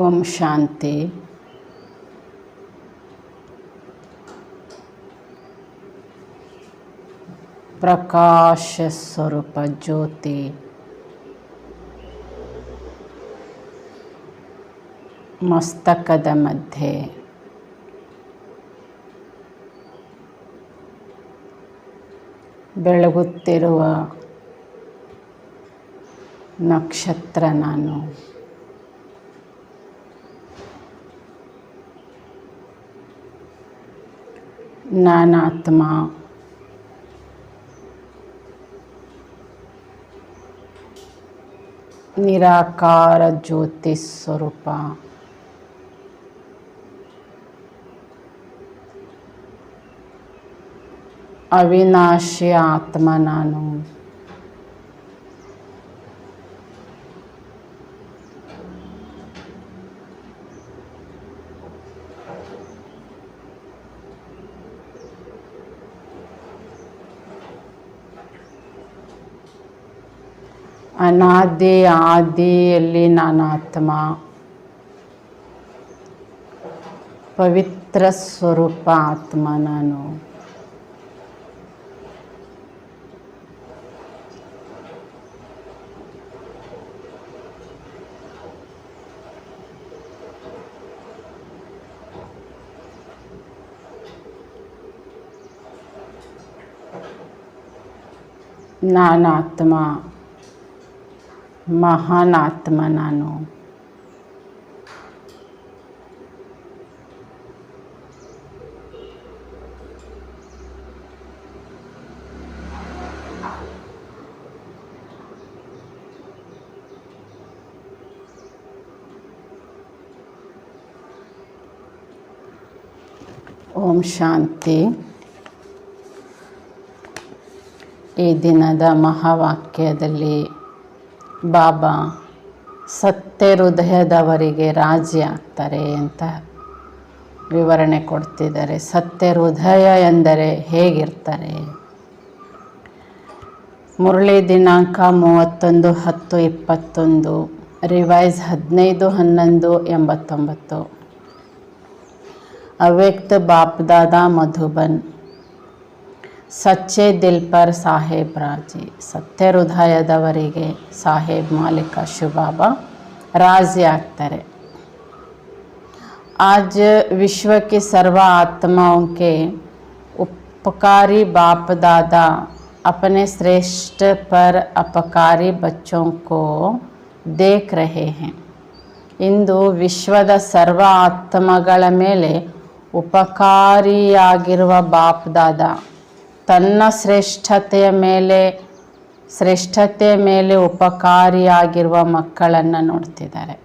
ಓಂ ಶಾಂತಿ. ಪ್ರಕಾಶ ಸ್ವರೂಪ ಜ್ಯೋತಿ ಮಸ್ತಕದ ಮಧ್ಯೆ ಬೆಳಗುತ್ತಿರುವ ನಕ್ಷತ್ರ ನಾನು. ನಾನಾತ್ಮ ನಿರಾಕಾರ ಜ್ಯೋತಿ ಸ್ವರೂಪ. ಅವಿನಾಶಿ ಆತ್ಮ ನಾನು. ಅನಾದಿ ಆದಿಯಲ್ಲಿ ನಾನಾತ್ಮ, ಪವಿತ್ರ ಸ್ವರೂಪ ಆತ್ಮ ನಾನು. ನಾನಾತ್ಮ ಮಹಾನ್ ಆತ್ಮ ನಾನು. ಓಂ ಶಾಂತಿ. ಈ ದಿನದ ಮಹಾವಾಕ್ಯದಲ್ಲಿ ಬಾಬಾ ಸತ್ಯ ಹೃದಯದವರಿಗೆ ರಾಜಿ ಆಗ್ತಾರೆ ಅಂತ ವಿವರಣೆ ಕೊಡ್ತಿದ್ದಾರೆ. ಸತ್ಯ ಹೃದಯ ಎಂದರೆ ಹೇಗಿರ್ತಾರೆ? ಮುರಳಿ ದಿನಾಂಕ 31/10/21, ರಿವೈಸ್ 15/11/89. ಅವ್ಯಕ್ತ ಬಾಪ್ದಾದಾ ಮಧುಬನ್. ಸಚ್ಚೆ ದಿಲ್ ಪರ್ ಸಾಹೇಬ್ ರಾಜಿ. ಸತ್ಯ ಹೃದಯದವರಿಗೆ ಸಾಹೇಬ್ ಮಾಲಿಕ ಶಿವಬಾಬಾ ರಾಜಿ ಆಗ್ತಾರೆ. आज विश्व के सर्व आत्माओं के उपकारी बाप दादा अपने श्रेष्ठ पर अपकारी बच्चों को देख रहे हैं. ಇಂದು ವಿಶ್ವದ ಸರ್ವ ಆತ್ಮಗಳ ಮೇಲೆ ಉಪಕಾರಿಯಾಗಿರುವ ಬಾಪ್ ದಾದಾ ತನ್ನ ಶ್ರೇಷ್ಠತೆಯ ಮೇಲೆ ಉಪಕಾರಿಯಾಗಿರುವ ಮಕ್ಕಳನ್ನು ನೋಡ್ತಿದ್ದಾರೆ.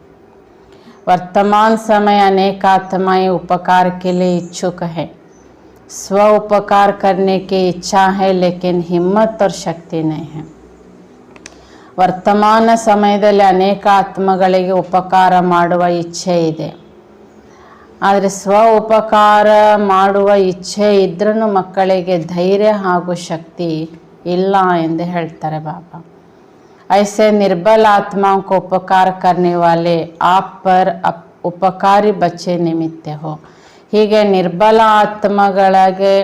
वर्तमान समय अनेक आत्माएं उपकार के लिए इच्छुक है. स्व उपकार करने की इच्छा है लेकिन हिम्मत और शक्ति नहीं है. ವರ್ತಮಾನ ಸಮಯದಲ್ಲಿ ಅನೇಕ ಆತ್ಮಗಳಿಗೆ ಉಪಕಾರ ಮಾಡುವ ಇಚ್ಛೆ ಇದೆ, ಆದರೆ ಸ್ವ ಉಪಕಾರ ಮಾಡುವ ಇಚ್ಛೆ ಇದ್ರೂ ಮಕ್ಕಳಿಗೆ ಧೈರ್ಯ ಹಾಗೂ ಶಕ್ತಿ ಇಲ್ಲ ಎಂದು ಹೇಳ್ತಾರೆ ಬಾಬಾ. ऐसे निर्बल आत्माओं को उपकार करने वाले आप पर उपकारी बच्चे निमित्त हो. ಹೀಗೆ ನಿರ್ಬಲ ಆತ್ಮಗಳಿಗೆ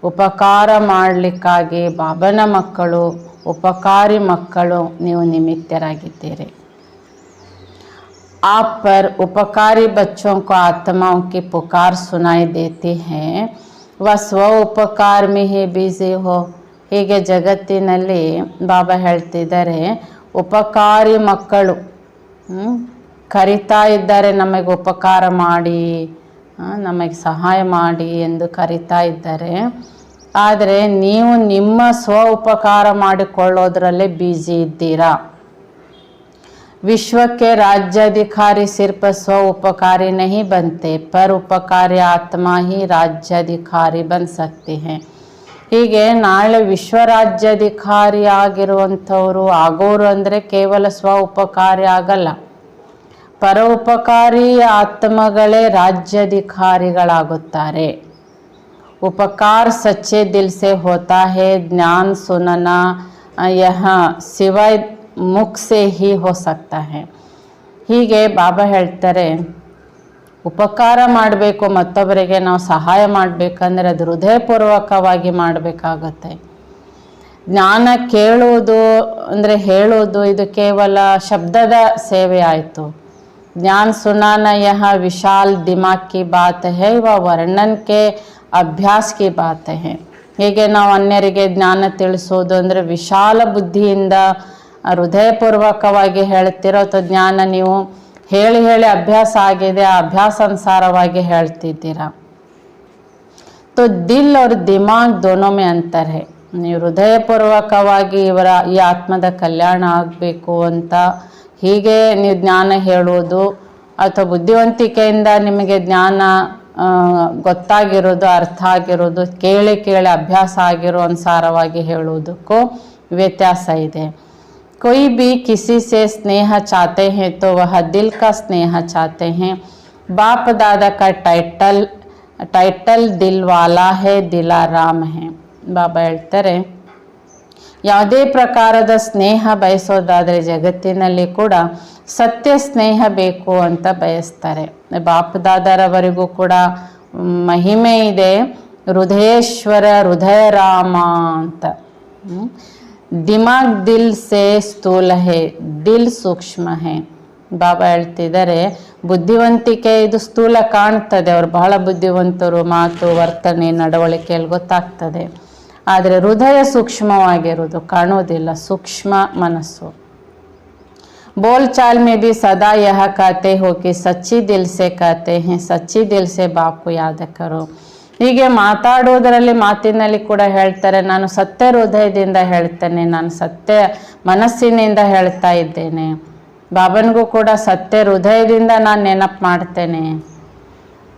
ಉಪಕಾರ ಮಾಡಲಿಕ್ಕಾಗಿ ಬಾಬನ ಮಕ್ಕಳು, ಉಪಕಾರಿ ಮಕ್ಕಳು ನೀವು ನಿಮಿತ್ತರಾಗಿದ್ದೀರಿ. आप पर उपकारी बच्चों को आत्माओं की पुकार सुनाई देती है. वह स्व उपकार में ही बिजी हो. ಹೀಗೆ ಜಗತ್ತಿನಲ್ಲಿ ಬಾಬಾ ಹೇಳ್ತಿದ್ದಾರೆ, ಉಪಕಾರಿ ಮಕ್ಕಳು ಕರಿತಾ ಇದ್ದಾರೆ, ನಮಗೆ ಉಪಕಾರ ಮಾಡಿ, ನಮಗೆ ಸಹಾಯ ಮಾಡಿ ಎಂದು ಕರಿತಾ ಇದ್ದಾರೆ. ಆದರೆ ನೀವು ನಿಮ್ಮ ಸ್ವ ಉಪಕಾರ ಮಾಡಿಕೊಳ್ಳೋದ್ರಲ್ಲೇ ಬ್ಯುಸಿ ಇದ್ದೀರಾ. विश्व के राज्याधिकारी सिर्फ स्व उपकारी नहीं बनते, पर उपकारी आत्मा ही राज्याधिकारी बन सकते हैं. ಹೀಗೆ ನಾಳೆ ವಿಶ್ವ ರಾಜ್ಯಾಧಿಕಾರಿ ಆಗಿರುವಂಥವ್ರು ಆಗೋರು ಅಂದರೆ ಕೇವಲ ಸ್ವ ಉಪಕಾರಿ ಆಗಲ್ಲ, ಪರೋಪಕಾರಿ ಆತ್ಮಗಳೇ ರಾಜ್ಯಾಧಿಕಾರಿಗಳಾಗುತ್ತಾರೆ. उपकार सच्चे दिल से होता है. ज्ञान सुनना यह सिवाय मुख से ही हो सकता है. ಹೀಗೆ ಬಾಬಾ ಹೇಳ್ತಾರೆ, ಉಪಕಾರ ಮಾಡಬೇಕು, ಮತ್ತೊಬ್ಬರಿಗೆ ನಾವು ಸಹಾಯ ಮಾಡಬೇಕಂದ್ರೆ ಅದು ಹೃದಯಪೂರ್ವಕವಾಗಿ ಮಾಡಬೇಕಾಗತ್ತೆ. ಜ್ಞಾನ ಕೇಳುವುದು ಅಂದರೆ ಹೇಳುವುದು ಇದು ಕೇವಲ ಶಬ್ದದ ಸೇವೆ ಆಯಿತು. ಜ್ಞಾನ ಸುನಾನ ಯಹ ವಿಶಾಲ್ ದಿಮಾಗ್ ಕಿ ಬಾತ್ ಹೈ ವ ವರ್ಣನ್ ಕೆ ಅಭ್ಯಾಸ್ ಕಿ ಬಾತ್ ಹೈ. ಹೀಗೆ ನಾವು ಅನ್ಯರಿಗೆ ಜ್ಞಾನ ತಿಳಿಸೋದು ಅಂದರೆ ವಿಶಾಲ ಬುದ್ಧಿಯಿಂದ ಹೃದಯಪೂರ್ವಕವಾಗಿ ಹೇಳ್ತಿರೋ ಅಥವಾ ಜ್ಞಾನ ನೀವು ಹೇಳಿ ಹೇಳಿ ಅಭ್ಯಾಸ ಆಗಿದೆ, ಆ ಅಭ್ಯಾಸಾನುಸಾರವಾಗಿ ಹೇಳ್ತಿದ್ದೀರಾ. तो दिल और दिमाग दोनों में अंतर है. ನೀವು ಹೃದಯಪೂರ್ವಕವಾಗಿ ಈ ಆತ್ಮದ ಕಲ್ಯಾಣ ಆಗಬೇಕು ಅಂತ ಹೀಗೆ ನೀವು ಜ್ಞಾನ ಹೇಳುವುದು ಅಥವಾ ಬುದ್ಧಿವಂತಿಕೆಯಿಂದ ನಿಮಗೆ ಜ್ಞಾನ ಗೊತ್ತಾಗಿರೋದು, ಅರ್ಥ ಆಗಿರೋದು, ಕೇಳಿ ಕೇಳಿ ಅಭ್ಯಾಸ ಆಗಿರೋ ಅನುಸಾರವಾಗಿ ಹೇಳುವುದಕ್ಕೂ ವ್ಯತ್ಯಾಸ ಇದೆ. कोई भी किसी से स्नेह चाहते हैं तो वह दिल का स्नेह चाहते हैं. बाप दादा का टाइटल दिल वाला है, दिलाराम है. ಬಾಬಾ ಹೇಳ್ತಾರೆ, ಯಾವುದೇ ಪ್ರಕಾರದ ಸ್ನೇಹ ಬಯಸೋದಾದರೆ ಜಗತ್ತಿನಲ್ಲಿ ಕೂಡ ಸತ್ಯ ಸ್ನೇಹ ಬೇಕು ಅಂತ ಬಯಸ್ತಾರೆ. ಬಾಪದಾದರವರೆಗೂ ಕೂಡ ಮಹಿಮೆ ಇದೆ, ಹೃದಯೇಶ್ವರ ಹೃದಯ ರಾಮ ಅಂತ. ದಿಮಾಗ್ ದಿಲ್ ಸೇ ಸ್ಥೂಲ ಹೇ, ದಿಲ್ ಸೂಕ್ಷ್ಮ ಹೇ. ಬಾಬಾ ಹೇಳ್ತಿದ್ದಾರೆ, ಬುದ್ಧಿವಂತಿಕೆ ಇದು ಸ್ಥೂಲ ಕಾಣ್ತದೆ, ಅವರು ಬಹಳ ಬುದ್ಧಿವಂತರು, ಮಾತು ವರ್ತನೆ ನಡವಳಿಕೆಯಲ್ಲಿ ಗೊತ್ತಾಗ್ತದೆ. ಆದರೆ ಹೃದಯ ಸೂಕ್ಷ್ಮವಾಗಿರುವುದು ಕಾಣೋದಿಲ್ಲ, ಸೂಕ್ಷ್ಮ ಮನಸ್ಸು. बोल चाल में भी सदा यह कहते हो कि सच्ची दिल से कहते हैं, सच्ची दिल से बाप को याद करो. ಹೀಗೆ ಮಾತಾಡೋದರಲ್ಲಿ ಮಾತಿನಲ್ಲಿ ಕೂಡ ಹೇಳ್ತಾರೆ, ನಾನು ಸತ್ಯ ಹೃದಯದಿಂದ ಹೇಳ್ತೇನೆ, ನಾನು ಸತ್ಯ ಮನಸ್ಸಿನಿಂದ ಹೇಳ್ತಾ ಇದ್ದೇನೆ. ಬಾಬನಿಗೂ ಕೂಡ ಸತ್ಯ ಹೃದಯದಿಂದ ನಾನು ನೆನಪು ಮಾಡ್ತೇನೆ.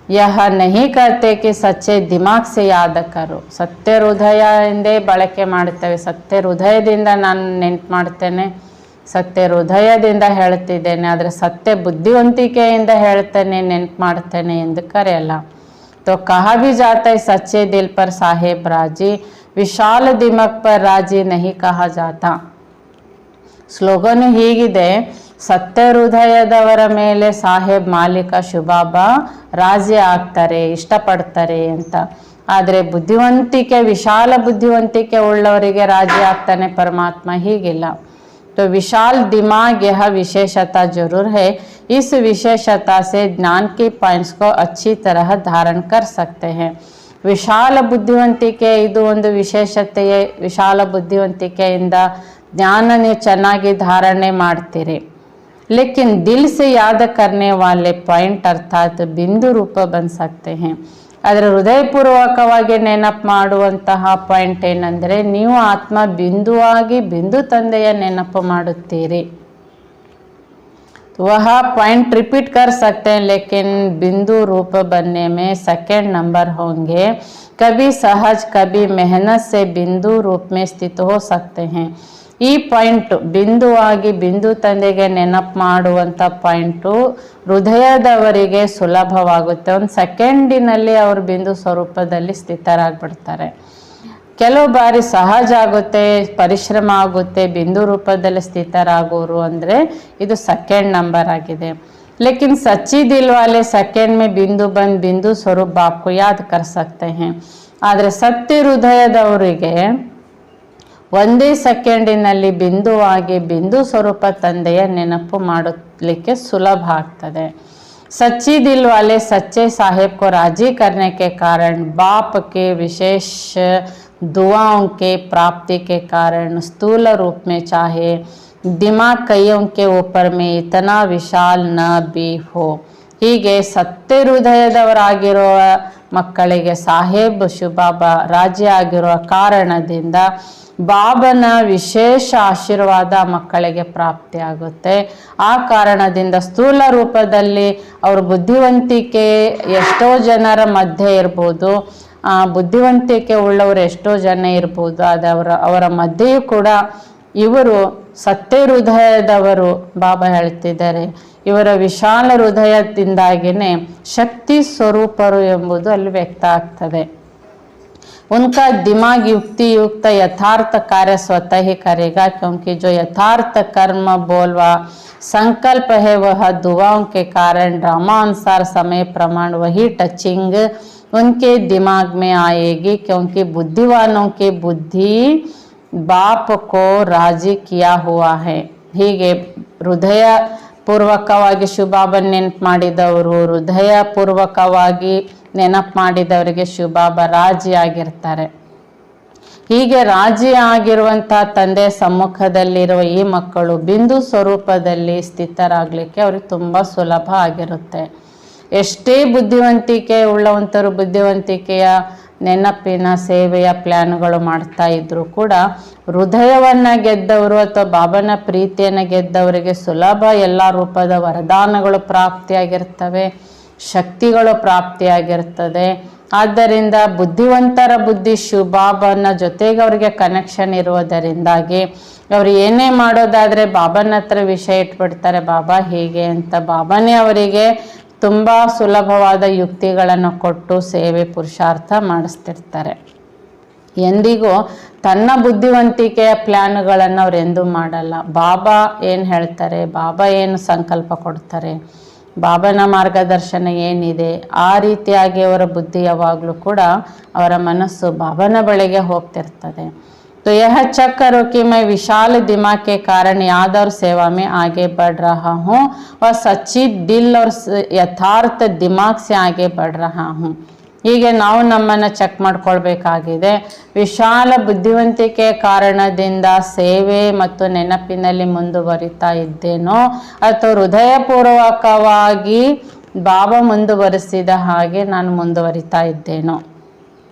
ಯಹ ನಹಿ ಕಹತೆ ಕಿ ಸಚ್ಚೆ ದಿಮಾಗ್ ಸೆ ಯಾದ ಕರೋ. ಸತ್ಯ ಹೃದಯದಿಂದೇ ಬಳಕೆ ಮಾಡ್ತೇವೆ, ಸತ್ಯ ಹೃದಯದಿಂದ ನಾನು ನೆನಪು ಮಾಡ್ತೇನೆ, ಸತ್ಯ ಹೃದಯದಿಂದ ಹೇಳ್ತಿದ್ದೇನೆ. ಆದರೆ ಸತ್ಯ ಬುದ್ಧಿವಂತಿಕೆಯಿಂದ ಹೇಳ್ತೇನೆ, ನೆನಪು ಮಾಡ್ತೇನೆ ಎಂದು ಕರೆಯಲ್ಲ. तो कहा भी जाता है सच्चे दिल पर साहेब राजी, विशाल दिमाग पर राजी नहीं कहा जाता. ಸ್ಲೋಗನ್ ಹೀಗಿದೆ, ಸತ್ಯ ಹೃದಯದವರ ಮೇಲೆ ಸಾಹೇಬ್ ಮಾಲೀಕ ಶುಭಾಬಾ ರಾಜಿ ಆಗ್ತಾರೆ, ಇಷ್ಟಪಡ್ತಾರೆ ಅಂತ. ಆದರೆ ಬುದ್ಧಿವಂತಿಕೆ, ವಿಶಾಲ ಬುದ್ಧಿವಂತಿಕೆ ಉಳ್ಳವರಿಗೆ ರಾಜಿ ಆಗ್ತಾನೆ ಪರಮಾತ್ಮ, ಹೀಗಿಲ್ಲ. तो विशाल दिमाग यह विशेषता जरूर है, इस विशेषता से ज्ञान के पॉइंट्स को अच्छी तरह धारण कर सकते हैं. ವಿಶಾಲ ಬುದ್ಧಿವಂತಿಕೆ ಇದು ಒಂದು ವಿಶೇಷತೆಯೇ. ವಿಶಾಲ ಬುದ್ಧಿವಂತಿಕೆಯಿಂದ ಜ್ಞಾನ ನೀವು ಚೆನ್ನಾಗಿ ಧಾರಣೆ ಮಾಡ್ತೀರಿ. ಲೇಕಿನ್ ದಿಲ್ से याद करने वाले पॉइंट अर्थात बिंदु रूप बन सकते हैं. ಆದರೆ ಹೃದಯಪೂರ್ವಕವಾಗಿ ನೆನಪು ಮಾಡುವಂತಹ ಪಾಯಿಂಟ್ ಏನಂದರೆ, ನೀವು ಆತ್ಮ ಬಿಂದುವಾಗಿ ಬಿಂದು ತಂದೆಯ ನೆನಪು ಮಾಡುತ್ತೀರಿ. वह पॉइंट रिपीट कर सकते हैं, लेकिन बिंदु रूप बनने में सेकंड नंबर होंगे. कभी सहज कभी मेहनत से बिंदु रूप में स्थित हो सकते हैं. ಈ ಪಾಯಿಂಟು ಬಿಂದುವಾಗಿ ಬಿಂದು ತಂದೆಗೆ ನೆನಪು ಮಾಡುವಂಥ ಪಾಯಿಂಟು ಹೃದಯದವರಿಗೆ ಸುಲಭವಾಗುತ್ತೆ. ಒಂದು ಸೆಕೆಂಡಿನಲ್ಲಿ ಅವರು ಬಿಂದು ಸ್ವರೂಪದಲ್ಲಿ ಸ್ಥಿತರಾಗ್ಬಿಡ್ತಾರೆ. ಕೆಲವು ಬಾರಿ ಸಹಜ ಆಗುತ್ತೆ, ಪರಿಶ್ರಮ ಆಗುತ್ತೆ, ಬಿಂದು ರೂಪದಲ್ಲಿ ಸ್ಥಿತರಾಗೋರು ಅಂದರೆ ಇದು ಸೆಕೆಂಡ್ ನಂಬರ್ ಆಗಿದೆ. लेकिन सच्ची दिल वाले सेकेंड में बिंदु बंद बिंदु स्वरूप बाप को याद कर सकते हैं. ಆದರೆ ಸತ್ಯ ಹೃದಯದವರಿಗೆ ಒಂದೇ ಸೆಕೆಂಡಿನಲ್ಲಿ ಬಿಂದುವಾಗಿ ಬಿಂದು ಸ್ವರೂಪ ತಂದೆಯ ನೆನಪು ಮಾಡಲಿಕ್ಕೆ ಸುಲಭ ಆಗ್ತದೆ. सच्ची दिल वाले सच्चे साहेब को राजी करने के कारण बाप के विशेष दुआओं के प्राप्ति के कारण स्थूल रूप में चाहे दिमाग कईयों के ऊपर में इतना विशाल न भी हो. ಹೀಗೆ ಸತ್ಯ ಹೃದಯದವರಾಗಿರುವ ಮಕ್ಕಳಿಗೆ ಸಾಹೇಬ್ ಶಿವಬಾಬಾ ರಾಜ್ಯ ಆಗಿರುವ ಕಾರಣದಿಂದ ಬಾಬನ ವಿಶೇಷ ಆಶೀರ್ವಾದ ಮಕ್ಕಳಿಗೆ ಪ್ರಾಪ್ತಿಯಾಗುತ್ತೆ. ಆ ಕಾರಣದಿಂದ ಸ್ಥೂಲ ರೂಪದಲ್ಲಿ ಅವ್ರ ಬುದ್ಧಿವಂತಿಕೆ ಎಷ್ಟೋ ಜನರ ಮಧ್ಯೆ ಇರ್ಬೋದು, ಬುದ್ಧಿವಂತಿಕೆ ಉಳ್ಳವರು ಎಷ್ಟೋ ಜನ ಇರ್ಬೋದು, ಅದು ಅವರ ಮಧ್ಯೆಯೂ ಕೂಡ ಇವರು ಸತ್ಯ ಹೃದಯದವರು. ಬಾಬಾ ಹೇಳ್ತಿದ್ದಾರೆ, ಇವರ ವಿಶಾಲ ಹೃದಯದಿಂದಾಗಿಯೇ ಶಕ್ತಿ ಸ್ವರೂಪರು ಎಂಬುದು ಅಲ್ಲಿ ವ್ಯಕ್ತ ಆಗ್ತದೆ. उनका दिमाग युक्ति युक्त यथार्थ कार्य स्वतः ही करेगा, क्योंकि जो यथार्थ कर्म बोलवा संकल्प है वह दुआओं के कारण ड्रामा अनुसार समय प्रमाण वही टचिंग उनके दिमाग में आएगी, क्योंकि बुद्धिवानों की बुद्धि बाप को राजी किया हुआ है. ಹೀಗೆ ಹೃದಯ ಪೂರ್ವಕವಾಗಿ ಶಿವಬಾಬನ ನೆನಪು ಮಾಡಿದವರು, ಹೃದಯ ಪೂರ್ವಕವಾಗಿ ನೆನಪು ಮಾಡಿದವರಿಗೆ ಶಿವಬಾಬಾ ರಾಜಿಯಾಗಿರ್ತಾರೆ. ಹೀಗೆ ರಾಜಿ ಆಗಿರುವಂತಹ ತಂದೆ ಸಮ್ಮುಖದಲ್ಲಿರುವ ಈ ಮಕ್ಕಳು ಬಿಂದು ಸ್ವರೂಪದಲ್ಲಿ ಸ್ಥಿತರಾಗಲಿಕ್ಕೆ ಅವ್ರಿಗೆ ತುಂಬ ಸುಲಭ ಆಗಿರುತ್ತೆ. ಎಷ್ಟೇ ಬುದ್ಧಿವಂತಿಕೆ ಉಳ್ಳವಂತರು ಬುದ್ಧಿವಂತಿಕೆಯ ನೆನಪಿನ ಸೇವೆಯ ಪ್ಲ್ಯಾನ್ಗಳು ಮಾಡ್ತಾ ಇದ್ರು ಕೂಡ ಹೃದಯವನ್ನು ಗೆದ್ದವರು ಅಥವಾ ಬಾಬನ ಪ್ರೀತಿಯನ್ನು ಗೆದ್ದವರಿಗೆ ಸುಲಭ ಎಲ್ಲ ರೂಪದ ವರದಾನಗಳು ಪ್ರಾಪ್ತಿಯಾಗಿರ್ತವೆ, ಶಕ್ತಿಗಳು ಪ್ರಾಪ್ತಿಯಾಗಿರ್ತದೆ. ಆದ್ದರಿಂದ ಬುದ್ಧಿವಂತರ ಬುದ್ಧಿ ಶಿವಬಾಬನ ಜೊತೆಗೆ ಅವರಿಗೆ ಕನೆಕ್ಷನ್ ಇರುವುದರಿಂದಾಗಿ ಅವರು ಏನೇ ಮಾಡೋದಾದರೆ ಬಾಬನ ಹತ್ರ ವಿಷಯ ಇಟ್ಬಿಡ್ತಾರೆ, ಬಾಬಾ ಹೀಗೆ ಅಂತ. ಬಾಬನೇ ಅವರಿಗೆ ತುಂಬ ಸುಲಭವಾದ ಯುಕ್ತಿಗಳನ್ನು ಕೊಟ್ಟು ಸೇವೆ ಪುರುಷಾರ್ಥ ಮಾಡಿಸ್ತಿರ್ತಾರೆ. ಎಂದಿಗೂ ತನ್ನ ಬುದ್ಧಿವಂತಿಕೆಯ ಪ್ಲ್ಯಾನ್ಗಳನ್ನು ಅವ್ರು ಎಂದೂ ಮಾಡಲ್ಲ. ಬಾಬಾ ಏನು ಹೇಳ್ತಾರೆ, ಬಾಬಾ ಏನು ಸಂಕಲ್ಪ ಕೊಡ್ತಾರೆ, ಬಾಬನ ಮಾರ್ಗದರ್ಶನ ಏನಿದೆ ಆ ರೀತಿಯಾಗಿ ಅವರ ಬುದ್ಧಿ ಯಾವಾಗಲೂ ಕೂಡ ಅವರ ಮನಸ್ಸು ಬಾಬನ ಬಳಿಗೆ ಹೋಗ್ತಿರ್ತದೆ. तो यह चेक करो कि मैं विशाल दिमाग के कारण याद और सेवा में आगे बढ़ रहा हूँ और सच्ची दिल और यथार्थ दिमाग से आगे बढ़ रहा हूँ. ಹೀಗೆ ನಾವು ನಮ್ಮನ್ನು ಚೆಕ್ ಮಾಡ್ಕೊಳ್ಬೇಕಾಗಿದೆ. ವಿಶಾಲ ಬುದ್ಧಿವಂತಿಕೆಯ ಕಾರಣದಿಂದ ಸೇವೆ ಮತ್ತು ನೆನಪಿನಲ್ಲಿ ಮುಂದುವರಿತಾ ಇದ್ದೇನೋ ಅಥವಾ ಹೃದಯಪೂರ್ವಕವಾಗಿ ಬಾಬಾ ಮುಂದುವರಿಸಿದ ಹಾಗೆ ನಾನು ಮುಂದುವರಿತಾ ಇದ್ದೇನೋ.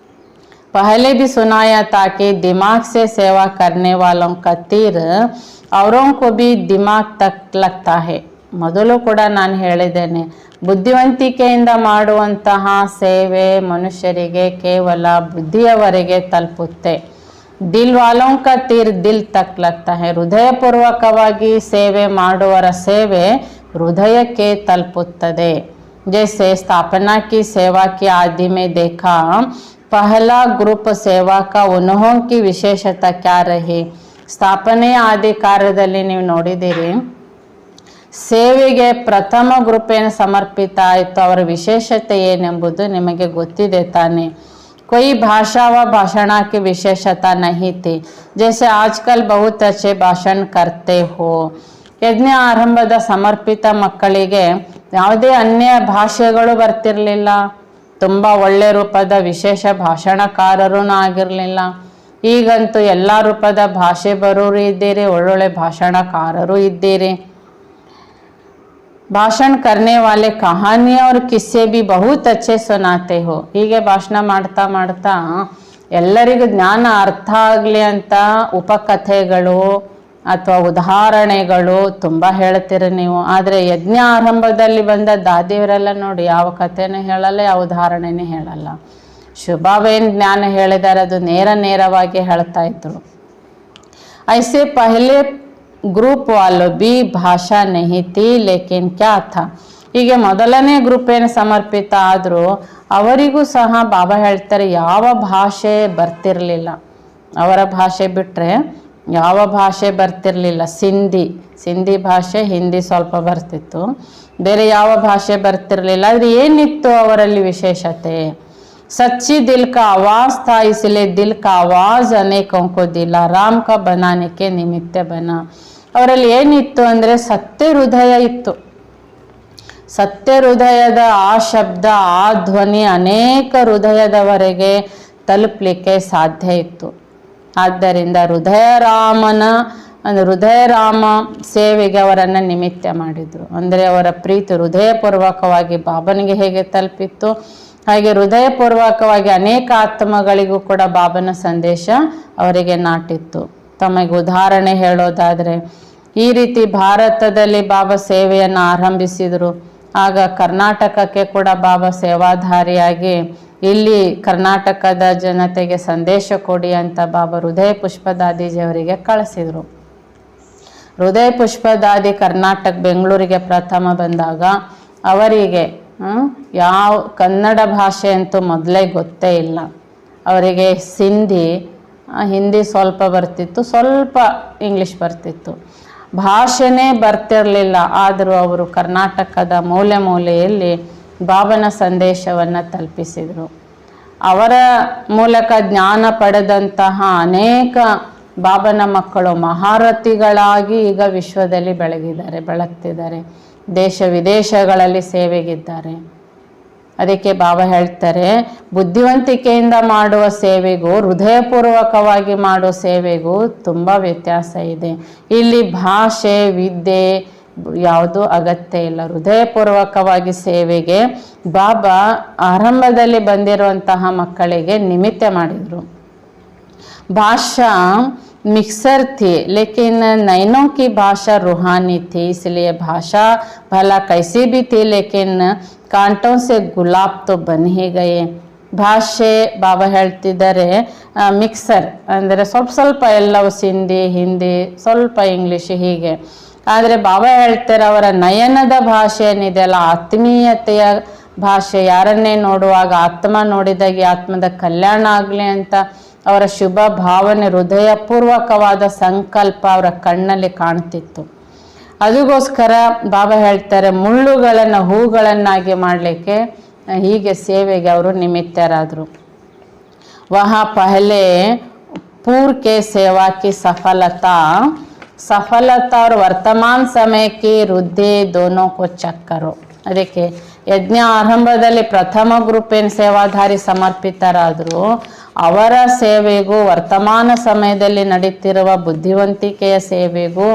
पहले भी सुनाया था कि दिमाग से सेवा करने वालों का तीर औरों को भी दिमाग तक लगता है. ಮೊದಲು ಕೂಡ ನಾನು ಹೇಳಿದ್ದೇನೆ, ಬುದ್ಧಿವಂತಿಕೆಯಿಂದ ಮಾಡುವಂತಹ ಸೇವೆ ಮನುಷ್ಯರಿಗೆ ಕೇವಲ ಬುದ್ಧಿಯವರೆಗೆ ತಲುಪುತ್ತೆ. ದಿಲ್ ವಾಲೋಂ ಕಾ ತೀರ್ ದಿಲ್ ತಕ್ ಲಗ್ತಾ ಹೈ. ಹೃದಯಪೂರ್ವಕವಾಗಿ ಸೇವೆ ಮಾಡುವರ ಸೇವೆ ಹೃದಯಕ್ಕೆ ತಲುಪುತ್ತದೆ. ಜೈಸೆ ಸ್ಥಾಪನಾ ಕಿ ಸೇವಾ ಕಿ आदि में देखा, पहला ग्रुप सेवा का उन्हों की विशेषता क्या रही. ಸ್ಥಾಪನೆಯ ಆದಿ ಕಾರ್ಯದಲ್ಲಿ ನೀವು ನೋಡಿದ್ದೀರಿ, ಸೇವೆಗೆ ಪ್ರಥಮ ಗ್ರೂಪ್ ಏನು ಸಮರ್ಪಿತ ಆಯಿತು, ಅವರ ವಿಶೇಷತೆ ಏನೆಂಬುದು ನಿಮಗೆ ಗೊತ್ತಿದೆ ತಾನೆ. कोई भाषा व भाषण की विशेषता नहीं थी, जैसे आजकल बहुत अच्छे भाषण करते हो. ಯಜ್ಞ ಆರಂಭದ ಸಮರ್ಪಿತ ಮಕ್ಕಳಿಗೆ ಯಾವುದೇ ಅನ್ಯ ಭಾಷೆಗಳು ಬರ್ತಿರಲಿಲ್ಲ, ತುಂಬ ಒಳ್ಳೆ ರೂಪದ ವಿಶೇಷ ಭಾಷಣಕಾರರೂ ಆಗಿರಲಿಲ್ಲ. ಈಗಂತೂ ಎಲ್ಲ ರೂಪದ ಭಾಷೆ ಬರೋರು ಇದ್ದೀರಿ, ಒಳ್ಳೊಳ್ಳೆ ಭಾಷಣಕಾರರು ಇದ್ದೀರಿ. ಭಾಷಣ करने वाले कहानी और किस्से भी बहुत अच्छे सुनाते हो. ಹೀಗೆ ಭಾಷಣ ಮಾಡ್ತಾ ಮಾಡ್ತಾ ಎಲ್ಲರಿಗೂ ಜ್ಞಾನ ಅರ್ಥ ಆಗಲಿ ಅಂತ ಉಪಕಥೆಗಳು ಅಥವಾ ಉದಾಹರಣೆಗಳು ತುಂಬ ಹೇಳ್ತೀರಿ ನೀವು. ಆದರೆ ಯಜ್ಞ ಆರಂಭದಲ್ಲಿ ಬಂದ ದಾದಿಯವರೆಲ್ಲ ನೋಡಿ ಯಾವ ಕಥೆನೂ ಹೇಳಲ್ಲ, ಯಾವ ಉದಾಹರಣೆನೇ ಹೇಳಲ್ಲ. ಶುಭಾವೇನು ಜ್ಞಾನ ಹೇಳಿದ್ದಾರೆ ಅದು ನೇರವಾಗಿ ಹೇಳ್ತಾ ಇದ್ರು. ಐಸೆ ಪಹಲೆ ಗ್ರೂಪ್ ವಾಲು ಬಿ ಭಾಷಾ ನಹಿ ತಿ ಲೇಕಿನ್ ಕ್ಯಾ ಥಾ. ಹೀಗೆ ಮೊದಲನೇ ಗ್ರೂಪ್ ಏನು ಸಮರ್ಪಿತ ಆದರೂ ಅವರಿಗೂ ಸಹ ಬಾಬಾ ಹೇಳ್ತಾರೆ ಯಾವ ಭಾಷೆ ಬರ್ತಿರಲಿಲ್ಲ. ಅವರ ಭಾಷೆ ಬಿಟ್ಟರೆ ಯಾವ ಭಾಷೆ ಬರ್ತಿರಲಿಲ್ಲ. ಸಿಂಧಿ ಭಾಷೆ, ಹಿಂದಿ ಸ್ವಲ್ಪ ಬರ್ತಿತ್ತು, ಬೇರೆ ಯಾವ ಭಾಷೆ ಬರ್ತಿರಲಿಲ್ಲ. ಆದರೆ ಏನಿತ್ತು ಅವರಲ್ಲಿ ವಿಶೇಷತೆ, सच्ची दिल का आवाज़ था, इसलिए दिल का आवाज़ अनेकों को दिलाराम का बनाने के निमित्त बना. ಅವರಲ್ಲಿ ಏನಿತ್ತು ಅಂದರೆ ಸತ್ಯ ಹೃದಯ ಇತ್ತು. ಸತ್ಯ ಹೃದಯದ ಆ ಶಬ್ದ, ಆ ಧ್ವನಿ ಅನೇಕ ಹೃದಯದವರೆಗೆ ತಲುಪಲಿಕ್ಕೆ ಸಾಧ್ಯ ಇತ್ತು. ಆದ್ದರಿಂದ ಹೃದಯರಾಮ ಸೇವೆಗೆ ಅವರನ್ನು ನಿಮಿತ್ತ ಮಾಡಿದರು. ಅಂದರೆ ಅವರ ಪ್ರೀತಿ ಹೃದಯಪೂರ್ವಕವಾಗಿ ಬಾಬನಿಗೆ ಹೇಗೆ ತಲುಪಿತ್ತು, ಹಾಗೆ ಹೃದಯಪೂರ್ವಕವಾಗಿ ಅನೇಕ ಆತ್ಮಗಳಿಗೂ ಕೂಡ ಬಾಬನ ಸಂದೇಶ ಅವರಿಗೆ ನಾಟಿತ್ತು. ತಮಗೆ ಉದಾಹರಣೆ ಹೇಳೋದಾದರೆ, ಈ ರೀತಿ ಭಾರತದಲ್ಲಿ ಬಾಬಾ ಸೇವೆಯನ್ನು ಆರಂಭಿಸಿದರು. ಆಗ ಕರ್ನಾಟಕಕ್ಕೆ ಕೂಡ ಬಾಬಾ ಸೇವಾಧಾರಿಯಾಗಿ ಇಲ್ಲಿ ಕರ್ನಾಟಕದ ಜನತೆಗೆ ಸಂದೇಶ ಕೊಡಿ ಅಂತ ಬಾಬಾ ಹೃದಯ ಪುಷ್ಪದಾದಿಜಿಯವರಿಗೆ ಕಳಿಸಿದರು. ಹೃದಯ ಪುಷ್ಪದಾದಿ ಕರ್ನಾಟಕ ಬೆಂಗಳೂರಿಗೆ ಪ್ರಥಮ ಬಂದಾಗ ಅವರಿಗೆ ಯಾವ ಕನ್ನಡ ಭಾಷೆ ಅಂತೂ ಮೊದಲೇ ಗೊತ್ತೇ ಇಲ್ಲ. ಅವರಿಗೆ ಹಿಂದಿ ಸ್ವಲ್ಪ ಬರ್ತಿತ್ತು, ಸ್ವಲ್ಪ ಇಂಗ್ಲೀಷ್ ಬರ್ತಿತ್ತು. ಭಾಷೆನೇ ಬರ್ತಿರಲಿಲ್ಲ. ಆದರೂ ಅವರು ಕರ್ನಾಟಕದ ಮೂಲೆ ಮೂಲೆಯಲ್ಲಿ ಬಾಬನ ಸಂದೇಶವನ್ನು ತಲುಪಿಸಿದರು. ಅವರ ಮೂಲಕ ಜ್ಞಾನ ಪಡೆದಂತಹ ಅನೇಕ ಬಾಬನ ಮಕ್ಕಳು ಮಹಾರಥಿಗಳಾಗಿ ಈಗ ವಿಶ್ವದಲ್ಲಿ ಬೆಳಗ್ತಿದ್ದಾರೆ. ದೇಶ ವಿದೇಶಗಳಲ್ಲಿ ಸೇವೆಗಿದ್ದಾರೆ. ಅದಕ್ಕೆ ಬಾಬಾ ಹೇಳ್ತಾರೆ, ಬುದ್ಧಿವಂತಿಕೆಯಿಂದ ಮಾಡುವ ಸೇವೆಗೂ ಹೃದಯಪೂರ್ವಕವಾಗಿ ಮಾಡುವ ಸೇವೆಗೂ ತುಂಬ ವ್ಯತ್ಯಾಸ ಇದೆ. ಇಲ್ಲಿ ಭಾಷೆ ವಿದ್ಯೆ ಯಾವುದೂ ಅಗತ್ಯ ಇಲ್ಲ. ಹೃದಯಪೂರ್ವಕವಾಗಿ ಸೇವೆಗೆ ಬಾಬಾ ಆರಂಭದಲ್ಲಿ ಬಂದಿರುವಂತಹ ಮಕ್ಕಳಿಗೆ ನಿಮಿತ್ತ ಮಾಡಿದರು. भाषा मिक्सर थी लेकिन नैनों की भाषा रूहानी थी, इसलिए भाषा भला कैसी भी थी लेकिन कांटों से गुलाब तो बन ही गए. ಭಾಷೆ ಬಾಬಾ ಹೇಳ್ತಿದ್ದಾರೆ ಮಿಕ್ಸರ್ ಅಂದರೆ ಸ್ವಲ್ಪ ಎಲ್ಲವೂ ಸಿಂಧಿ ಹಿಂದಿ ಸ್ವಲ್ಪ ಇಂಗ್ಲೀಷ್ ಹೀಗೆ. ಆದರೆ ಬಾಬಾ ಹೇಳ್ತಾರೆ ಅವರ ನಯನದ ಭಾಷೆ ಏನಿದೆಯಲ್ಲ, ಆತ್ಮೀಯತೆಯ ಭಾಷೆ. ಯಾರನ್ನೇ ನೋಡುವಾಗ ಆತ್ಮ ನೋಡಿದಾಗೆ ಆತ್ಮದ ಕಲ್ಯಾಣ ಆಗಲಿ ಅಂತ ಅವರ ಶುಭ ಭಾವನೆ, ಹೃದಯಪೂರ್ವಕವಾದ ಸಂಕಲ್ಪ ಅವರ ಕಣ್ಣಲ್ಲಿ ಕಾಣ್ತಿತ್ತು. ಅದಕ್ಕೋಸ್ಕರ ಬಾಬಾ ಹೇಳ್ತಾರೆ ಮುಳ್ಳುಗಳನ್ನು ಹೂಗಳನ್ನಾಗಿ ಮಾಡಲಿಕ್ಕೆ ಹೀಗೆ ಸೇವೆಗೆ ಅವರು ನಿಮಿತ್ತರಾದರು. ವಹಾ ಪಹಲೆ पूर्व के सेवा की सफलता और वर्तमान समय की वृद्धि दोनों को चेक करो. ಅದಕ್ಕೆ ಯಜ್ಞ ಆರಂಭದಲ್ಲಿ ಪ್ರಥಮ ಗ್ರೂಪ್ ಏನು ಸೇವಾಧಾರಿ ಸಮರ್ಪಿತರಾದರು, ಅವರ ಸೇವೆಗೂ ವರ್ತಮಾನ ಸಮಯದಲ್ಲಿ ನಡೀತಿರುವ ಬುದ್ಧಿವಂತಿಕೆಯ ಸೇವೆಗೂ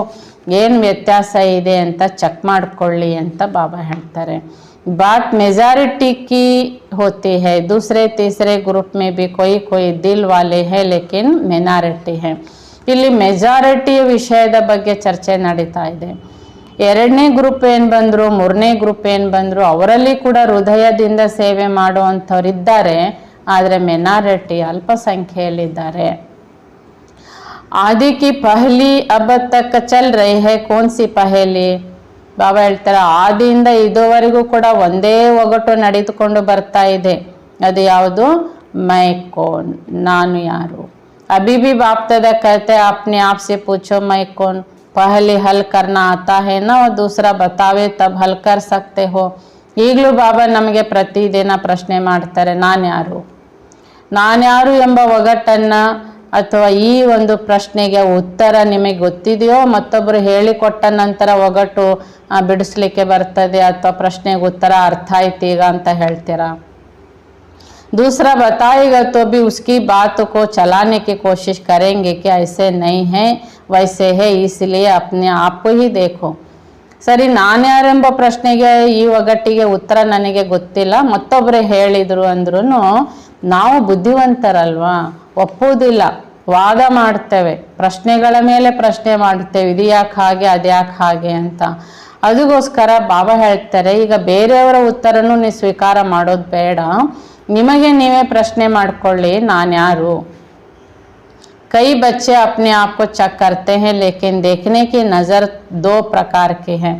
ಏನು ವ್ಯತ್ಯಾಸ ಇದೆ ಅಂತ ಚೆಕ್ ಮಾಡಿಕೊಳ್ಳಿ ಅಂತ ಬಾಬಾ ಹೇಳ್ತಾರೆ. बात मेजॉरिटी की होती है, दूसरे तीसरे ग्रुप में भी कोई दिल वाले हैं लेकिन मिनारिटी है. ಇಲ್ಲಿ ಮೆಜಾರಿಟಿ ವಿಷಯದ ಬಗ್ಗೆ ಚರ್ಚೆ ನಡೀತಾ ಇದೆ. ಎರಡನೇ ಗ್ರೂಪ್ ಏನು ಬಂದರು, ಮೂರನೇ ಗ್ರೂಪ್ ಏನು ಬಂದರು, ಅವರಲ್ಲಿ ಕೂಡ ಹೃದಯದಿಂದ ಸೇವೆ ಮಾಡುವಂಥವ್ರಿದ್ದಾರೆ. ಆದರೆ ಮಿನಾರಿಟಿ ಅಲ್ಪಸಂಖ್ಯೆಯಲ್ಲಿದ್ದಾರೆ. ಆದಿ ಕಿ ಪಹಲಿ ಅಬ್ ತಕ್ ಚಲ್ ರಹಿ ಹೈ, ಕೌನ್ ಸಿ ಪಹಲಿ? ಬಾಬಾ ಹೇಳ್ತಾರೆ ಆದಿಯಿಂದ ಇದುವರೆಗೂ ಕೂಡ ಒಂದೇ ಒಗಟು ನಡೆದುಕೊಂಡು ಬರ್ತಾ ಇದೆ. ಅದು ಯಾವುದು? ಮೈ ಕೌನ್, ನಾನು ಯಾರು. अभी भी बाप दादा कहते हैं अपने आप से पूछो मैं कौन. पहले हल करना आता है ना, और दूसरा बतावे तब हल कर सकते हो. ಈಗಲೂ ಬಾಬಾ ನಮಗೆ ಪ್ರತಿದಿನ ಪ್ರಶ್ನೆ ಮಾಡ್ತಾರೆ, ನಾನು ಯಾರು ಎಂಬ ಒಗಟನ್ನು ಅಥವಾ ಈ ಒಂದು ಪ್ರಶ್ನೆಗೆ ಉತ್ತರ ನಿಮಗೆ ಗೊತ್ತಿದೆಯೋ, ಮತ್ತೊಬ್ಬರು ಹೇಳಿಕೊಟ್ಟ ನಂತರ ಒಗಟು ಬಿಡಿಸ್ಲಿಕ್ಕೆ ಬರ್ತದೆ ಅಥವಾ ಪ್ರಶ್ನೆಗೆ ಉತ್ತರ ಅರ್ಥ ಆಯ್ತು ಈಗ ಅಂತ ಹೇಳ್ತೀರಾ? दूसरा बताएगा तो भी उसकी बात को चलाने की कोशिश करेंगे कि ऐसे नहीं है वैसे है, इसलिए अपने आप को ही देखो. ಸರಿ, ನಾನ್ಯಾರೆಂಬ ಪ್ರಶ್ನೆಗೆ ಈ ಒಗಟ್ಟಿಗೆ ಉತ್ತರ ನನಗೆ ಗೊತ್ತಿಲ್ಲ, ಮತ್ತೊಬ್ಬರೇ ಹೇಳಿದರು ಅಂದ್ರೂ ನಾವು ಬುದ್ಧಿವಂತರಲ್ವಾ, ಒಪ್ಪುವುದಿಲ್ಲ, ವಾದ ಮಾಡ್ತೇವೆ, ಪ್ರಶ್ನೆಗಳ ಮೇಲೆ ಪ್ರಶ್ನೆ ಮಾಡ್ತೇವೆ, ಇದು ಯಾಕೆ ಹಾಗೆ ಅದ್ಯಾಕೆ ಹಾಗೆ ಅಂತ. ಅದಕ್ಕೋಸ್ಕರ ಬಾಬಾ ಹೇಳ್ತಾರೆ ಈಗ ಬೇರೆಯವರ ಉತ್ತರನೂ ನೀವು ಸ್ವೀಕಾರ ಮಾಡೋದು ಬೇಡ, ನಿಮಗೆ ನೀವೇ ಪ್ರಶ್ನೆ ಮಾಡ್ಕೊಳ್ಳಿ, ನಾನು ಯಾರು. कई बच्चे अपने आप को चेक करते हैं लेकिन देखने की नज़र दो प्रकार की है.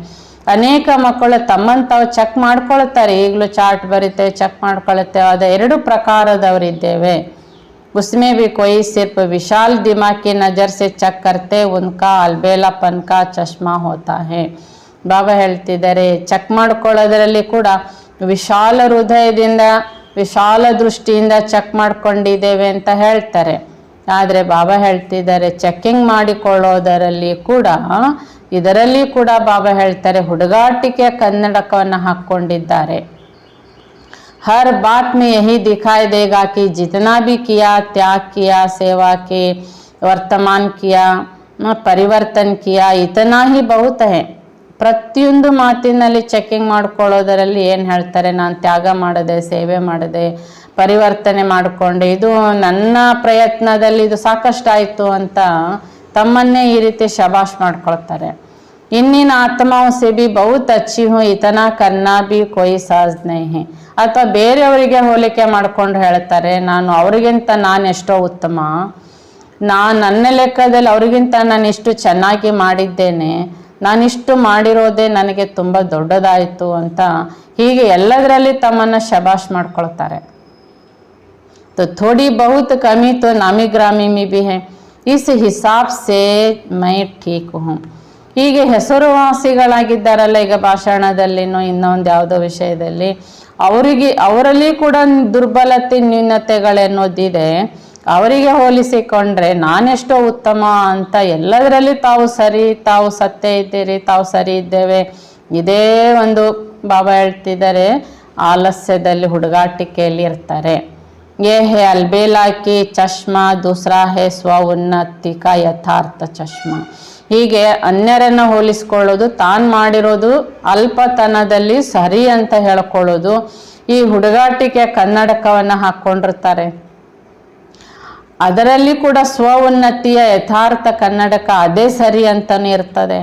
ಅನೇಕ ಮಕ್ಕಳು ತಮ್ಮನ್ನು ತಾವು ಚೆಕ್ ಮಾಡ್ಕೊಳ್ತಾರೆ, ಈಗಲೂ ಚಾರ್ಟ್ ಬರೀತೇವೆ, ಚೆಕ್ ಮಾಡ್ಕೊಳ್ತೇವೆ. ಅದು ಎರಡು ಪ್ರಕಾರದವರಿದ್ದೇವೆ. उसमें भी कोई सिर्फ विशाल दिमाग की नज़र से चेक करते, उनका अलबेलापन का चश्मा होता है. ಬಾಬಾ ಹೇಳ್ತಿದ್ದಾರೆ ಚೆಕ್ ಮಾಡ್ಕೊಳ್ಳೋದ್ರಲ್ಲಿ ಕೂಡ ವಿಶಾಲ ಹೃದಯದಿಂದ ವಿಶಾಲ ದೃಷ್ಟಿಯಿಂದ ಚೆಕ್ ಮಾಡ್ಕೊಂಡಿದ್ದೇವೆ ಅಂತ ಹೇಳ್ತಾರೆ. ಆದರೆ ಬಾಬಾ ಹೇಳ್ತಿದ್ದಾರೆ ಚೆಕ್ಕಿಂಗ್ ಮಾಡಿಕೊಳ್ಳೋದರಲ್ಲಿ ಕೂಡ ಇದರಲ್ಲಿ ಕೂಡ ಬಾಬಾ ಹೇಳ್ತಾರೆ ಹುಡುಗಾಟಿಕೆ ಕನ್ನಡಕವನ್ನು ಹಾಕ್ಕೊಂಡಿದ್ದಾರೆ. हर बात में यही दिखाई देगा कि जितना भी किया, त्याग किया, सेवा की, वर्तमान किया, परिवर्तन किया, इतना ही बहुत है. ಪ್ರತಿಯೊಂದು ಮಾತಿನಲ್ಲಿ ಚೆಕ್ಕಿಂಗ್ ಮಾಡ್ಕೊಳ್ಳೋದರಲ್ಲಿ ಏನು ಹೇಳ್ತಾರೆ, ನಾನು ತ್ಯಾಗ ಮಾಡಿದೆ, ಸೇವೆ ಮಾಡಿದೆ, ಪರಿವರ್ತನೆ ಮಾಡಿಕೊಂಡೆ, ಇದು ನನ್ನ ಪ್ರಯತ್ನದಲ್ಲಿ ಇದು ಸಾಕಷ್ಟು ಆಯಿತು ಅಂತ ತಮ್ಮನ್ನೇ ಈ ರೀತಿ ಶಬಾಷ್ ಮಾಡ್ಕೊಳ್ತಾರೆ. ಇನ್ನಿನ ಆತ್ಮಾओं से भी बहुत अच्छी हूँ, इतना करना भी कोई सहज नहीं है. ಅಥವಾ ಬೇರೆಯವರಿಗೆ ಹೋಲಿಕೆ ಮಾಡ್ಕೊಂಡು ಹೇಳ್ತಾರೆ ನಾನು ಅವರಿಗಿಂತ ನಾನು ಎಷ್ಟೋ ಉತ್ತಮ, ನನ್ನ ಲೆಕ್ಕದಲ್ಲಿ ಅವರಿಗಿಂತ ನಾನು ಇಷ್ಟು ಚೆನ್ನಾಗಿ ಮಾಡಿದ್ದೇನೆ, ನಾನಿಷ್ಟು ಮಾಡಿರೋದೇ ನನಗೆ ತುಂಬ ದೊಡ್ಡದಾಯಿತು ಅಂತ ಹೀಗೆ ಎಲ್ಲದರಲ್ಲಿ ತಮ್ಮನ್ನು ಶಬಾಷ್ ಮಾಡ್ಕೊಳ್ತಾರೆ. तो थोड़ी बहुत कमी तो नामी ग्रामी में भी है, इस हिसाब से मैं ठीक हूँ. ಹೀಗೆ ಹೆಸರುವಾಸಿಗಳಾಗಿದ್ದಾರಲ್ಲ ಈಗ ಭಾಷಣದಲ್ಲಿನೋ ಇನ್ನೊಂದು ಯಾವುದೋ ವಿಷಯದಲ್ಲಿ, ಅವರಲ್ಲಿ ಕೂಡ ದುರ್ಬಲತೆ ನ್ಯೂನತೆಗಳೆನ್ನೋದಿದೆ. ಅವರಿಗೆ ಹೋಲಿಸಿಕೊಂಡ್ರೆ ನಾನೆಷ್ಟೋ ಉತ್ತಮ ಅಂತ, ಎಲ್ಲದರಲ್ಲಿ ತಾವು ಸರಿ, ತಾವು ಸತ್ಯ ಇದ್ದೀರಿ, ತಾವು ಸರಿ ಇದ್ದೇವೆ, ಇದೇ ಒಂದು ಬಾಬಾ ಹೇಳ್ತಿದ್ದಾರೆ ಆಲಸ್ಯದಲ್ಲಿ ಹುಡುಗಾಟಿಕೆಯಲ್ಲಿ ಇರ್ತಾರೆ. ये है अलबेला की चश्मा, दूसरा है स्व उन्नति का यथार्ಥ ಚಶ್ಮಾ. ಹೀಗೆ ಅನ್ಯರನ್ನ ಹೋಲಿಸ್ಕೊಳ್ಳೋದು, ತಾನು ಮಾಡಿರೋದು ಅಲ್ಪತನದಲ್ಲಿ ಸರಿ ಅಂತ ಹೇಳ್ಕೊಳ್ಳೋದು, ಈ ಹುಡುಗಾಟಿಕೆ ಕನ್ನಡಕವನ್ನು ಹಾಕ್ಕೊಂಡಿರ್ತಾರೆ. ಅದರಲ್ಲಿ ಕೂಡ ಸ್ವ ಉನ್ನತಿಯ ಯಥಾರ್ಥ ಕನ್ನಡಕ ಅದೇ ಸರಿ ಅಂತಲೇ ಇರ್ತದೆ.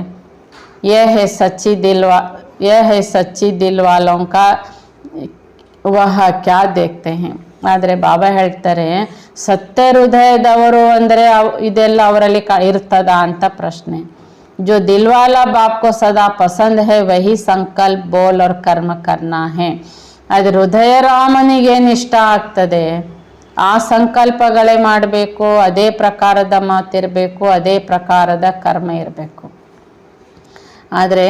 ಯೇ ಹೇ ಸಚ್ಚಿ ದಿಲ್ ವಾಲೋಂ ಕಾ ವಹ ಕ್ಯಾ ದೇಖ್ತೆ ಹೈ. ಆದರೆ ಬಾಬಾ ಹೇಳ್ತಾರೆ, ಸತ್ಯ ಹೃದಯದವರು ಅಂದರೆ ಇದೆಲ್ಲ ಅವರಲ್ಲಿ ಇರ್ತದ ಅಂತ ಪ್ರಶ್ನೆ. जो दिलवाला बाप को सदा पसंद है वही संकल्प बोल और कर्म करना है. ಅದು ಹೃದಯ ರಾಮನಿಗೇನು ಇಷ್ಟ ಆಗ್ತದೆ ಆ ಸಂಕಲ್ಪಗಳೇ ಮಾಡಬೇಕು, ಅದೇ ಪ್ರಕಾರದ ಮಾತಿರಬೇಕು, ಅದೇ ಪ್ರಕಾರದ ಕರ್ಮ ಇರಬೇಕು. ಆದರೆ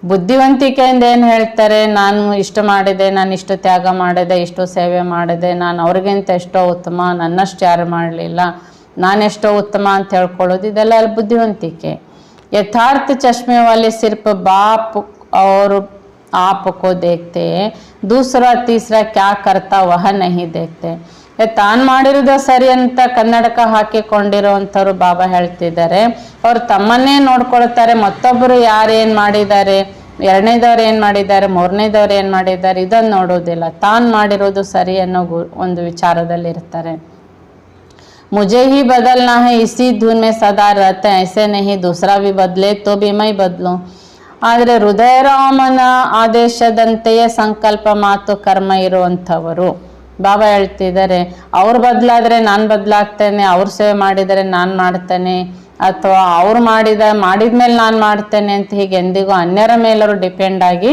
ಬುದ್ಧಿವಂತಿಕೆಯಿಂದ ಏನು ಹೇಳ್ತಾರೆ, ನಾನು ಇಷ್ಟು ಮಾಡಿದೆ, ನಾನು ಇಷ್ಟು ತ್ಯಾಗ ಮಾಡಿದೆ, ಇಷ್ಟು ಸೇವೆ ಮಾಡಿದೆ, ನಾನು ಅವ್ರಿಗಿಂತ ಎಷ್ಟೋ ಉತ್ತಮ, ನನ್ನಷ್ಟು ಯಾರು ಮಾಡಲಿಲ್ಲ, ನಾನೆಷ್ಟೋ ಉತ್ತಮ ಅಂತ ಹೇಳ್ಕೊಳ್ಳೋದು, ಇದೆಲ್ಲ ಬುದ್ಧಿವಂತಿಕೆ. ಯಥಾರ್ಥ ಚಶ್ಮೆ ವಾಲೆ ಸಿರ್ಫ್ ಬಾಪ್ और आप को देखते, दूसरा तीसरा क्या करता वह नहीं देखते. ತಾನು ಮಾಡಿರೋದು ಸರಿ ಅಂತ ಕನ್ನಡಕ ಹಾಕಿಕೊಂಡಿರೋವಂಥವ್ರು ಬಾಬಾ ಹೇಳ್ತಿದ್ದಾರೆ, ಅವ್ರು ತಮ್ಮನ್ನೇ ನೋಡ್ಕೊಳ್ತಾರೆ, ಮತ್ತೊಬ್ಬರು ಯಾರು ಏನು ಮಾಡಿದ್ದಾರೆ, ಎರಡನೇದವ್ರು ಏನು ಮಾಡಿದ್ದಾರೆ, ಮೂರನೇದವ್ರು ಏನು ಮಾಡಿದ್ದಾರೆ ಇದನ್ನು ನೋಡೋದಿಲ್ಲ. ತಾನು ಮಾಡಿರೋದು ಸರಿ ಅನ್ನೋ ಒಂದು ವಿಚಾರದಲ್ಲಿ ಇರ್ತಾರೆ. मुझे ही बदलना है, इसी धुन में सदा रहते, ऐसे नहीं दूसरा भी बदले तो भी मैं बदलूं. ಆದರೆ ಹೃದಯರಾಮನ ಆದೇಶದಂತೆಯೇ ಸಂಕಲ್ಪ ಮಾತು ಕರ್ಮ ಇರುವಂಥವರು ಬಾಬಾ ಹೇಳ್ತಿದ್ದಾರೆ, ಅವ್ರು ಬದಲಾದರೆ ನಾನು ಬದಲಾಗ್ತೇನೆ, ಅವ್ರು ಸೇವೆ ಮಾಡಿದರೆ ನಾನು ಮಾಡ್ತೇನೆ, ಅಥವಾ ಅವ್ರು ಮಾಡಿದ್ಮೇಲೆ ನಾನು ಮಾಡ್ತೇನೆ ಅಂತ ಹೀಗೆ ಎಂದಿಗೂ ಅನ್ಯರ ಮೇಲವರು ಡಿಪೆಂಡ್ ಆಗಿ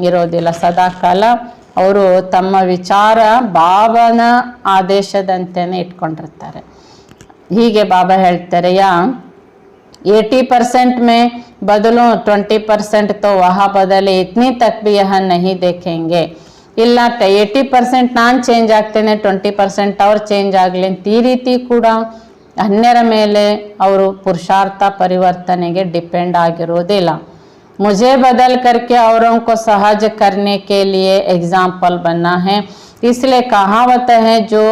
ಇರೋದಿಲ್ಲ. ಸದಾಕಾಲ ಅವರು ತಮ್ಮ ವಿಚಾರ ಬಾಬಾನ ಆದೇಶದಂತೆಯೇ ಇಟ್ಕೊಂಡಿರ್ತಾರೆ. ಹೀಗೆ ಬಾಬಾ ಹೇಳ್ತಾರೆ, ಯಾ 80% में बदलो 20% तो वहाँ बदले, इतनी तक भी यह नहीं देखेंगे. ಇಲ್ಲ 80% ನಾನು ಚೇಂಜ್ ಆಗ್ತೇನೆ, 20% ಅವ್ರು ಚೇಂಜ್ ಆಗಲಿ ಅಂತ ಈ ರೀತಿ ಕೂಡ ಅನ್ಯರ ಮೇಲೆ ಅವರು ಪುರುಷಾರ್ಥ ಪರಿವರ್ತನೆಗೆ ಡಿಪೆಂಡ್ ಆಗಿರೋದಿಲ್ಲ. मुझे बदल करके औरों को सहज करने के लिए एग्जाम्पल बनना है, इसलिए कहावत है जो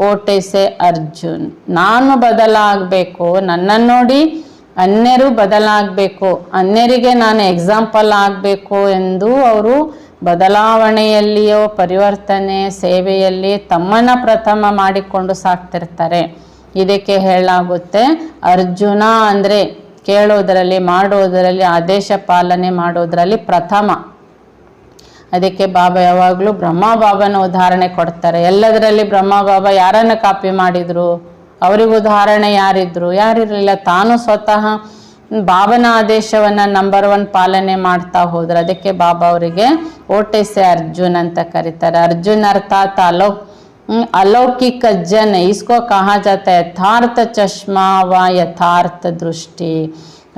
ओटे से अर्जुन. ನಾನು ಬದಲಾಗಬೇಕು, ನನ್ನನ್ನು ನೋಡಿ ಅನ್ಯರು ಬದಲಾಗಬೇಕು, ಅನ್ಯರಿಗೆ ನಾನು ಎಕ್ಸಾಂಪಲ್ ಆಗಬೇಕು ಎಂದು ಅವರು ಬದಲಾವಣೆಯಲ್ಲಿಯೋ ಪರಿವರ್ತನೆ ಸೇವೆಯಲ್ಲಿ ತಮ್ಮನ್ನು ಪ್ರಥಮ ಮಾಡಿಕೊಂಡು ಸಾಕ್ತಿರ್ತಾರೆ. ಇದಕ್ಕೆ ಹೇಳಲಾಗುತ್ತೆ ಅರ್ಜುನ ಅಂದರೆ ಕೇಳೋದರಲ್ಲಿ, ಮಾಡೋದರಲ್ಲಿ, ಆದೇಶ ಪಾಲನೆ ಮಾಡೋದರಲ್ಲಿ ಪ್ರಥಮ. ಅದಕ್ಕೆ ಬಾಬಾ ಯಾವಾಗಲೂ ಬ್ರಹ್ಮ ಬಾಬಾನ ಉದಾಹರಣೆ ಕೊಡ್ತಾರೆ. ಎಲ್ಲದರಲ್ಲಿ ಬ್ರಹ್ಮ ಬಾಬಾ ಯಾರನ್ನು ಕಾಪಿ ಮಾಡಿದರು, ಅವರಿಗೆ ಉದಾಹರಣೆ ಯಾರಿದ್ರು, ಯಾರಿರಲಿಲ್ಲ. ತಾನು ಸ್ವತಃ ಬಾಬನ ಆದೇಶವನ್ನು ನಂಬರ್ 1 ಪಾಲನೆ ಮಾಡ್ತಾ ಹೋದ್ರೆ ಅದಕ್ಕೆ ಬಾಬಾ ಅವರಿಗೆ ಓಟೆಸೆ ಅರ್ಜುನ್ ಅಂತ ಕರೀತಾರೆ. ಅರ್ಜುನ್ ಅರ್ಥಾತ್ अलौकिक जन, इसको कहा जाता है यथार्थ चश्मा व यथार्ಥ ದೃಷ್ಟಿ.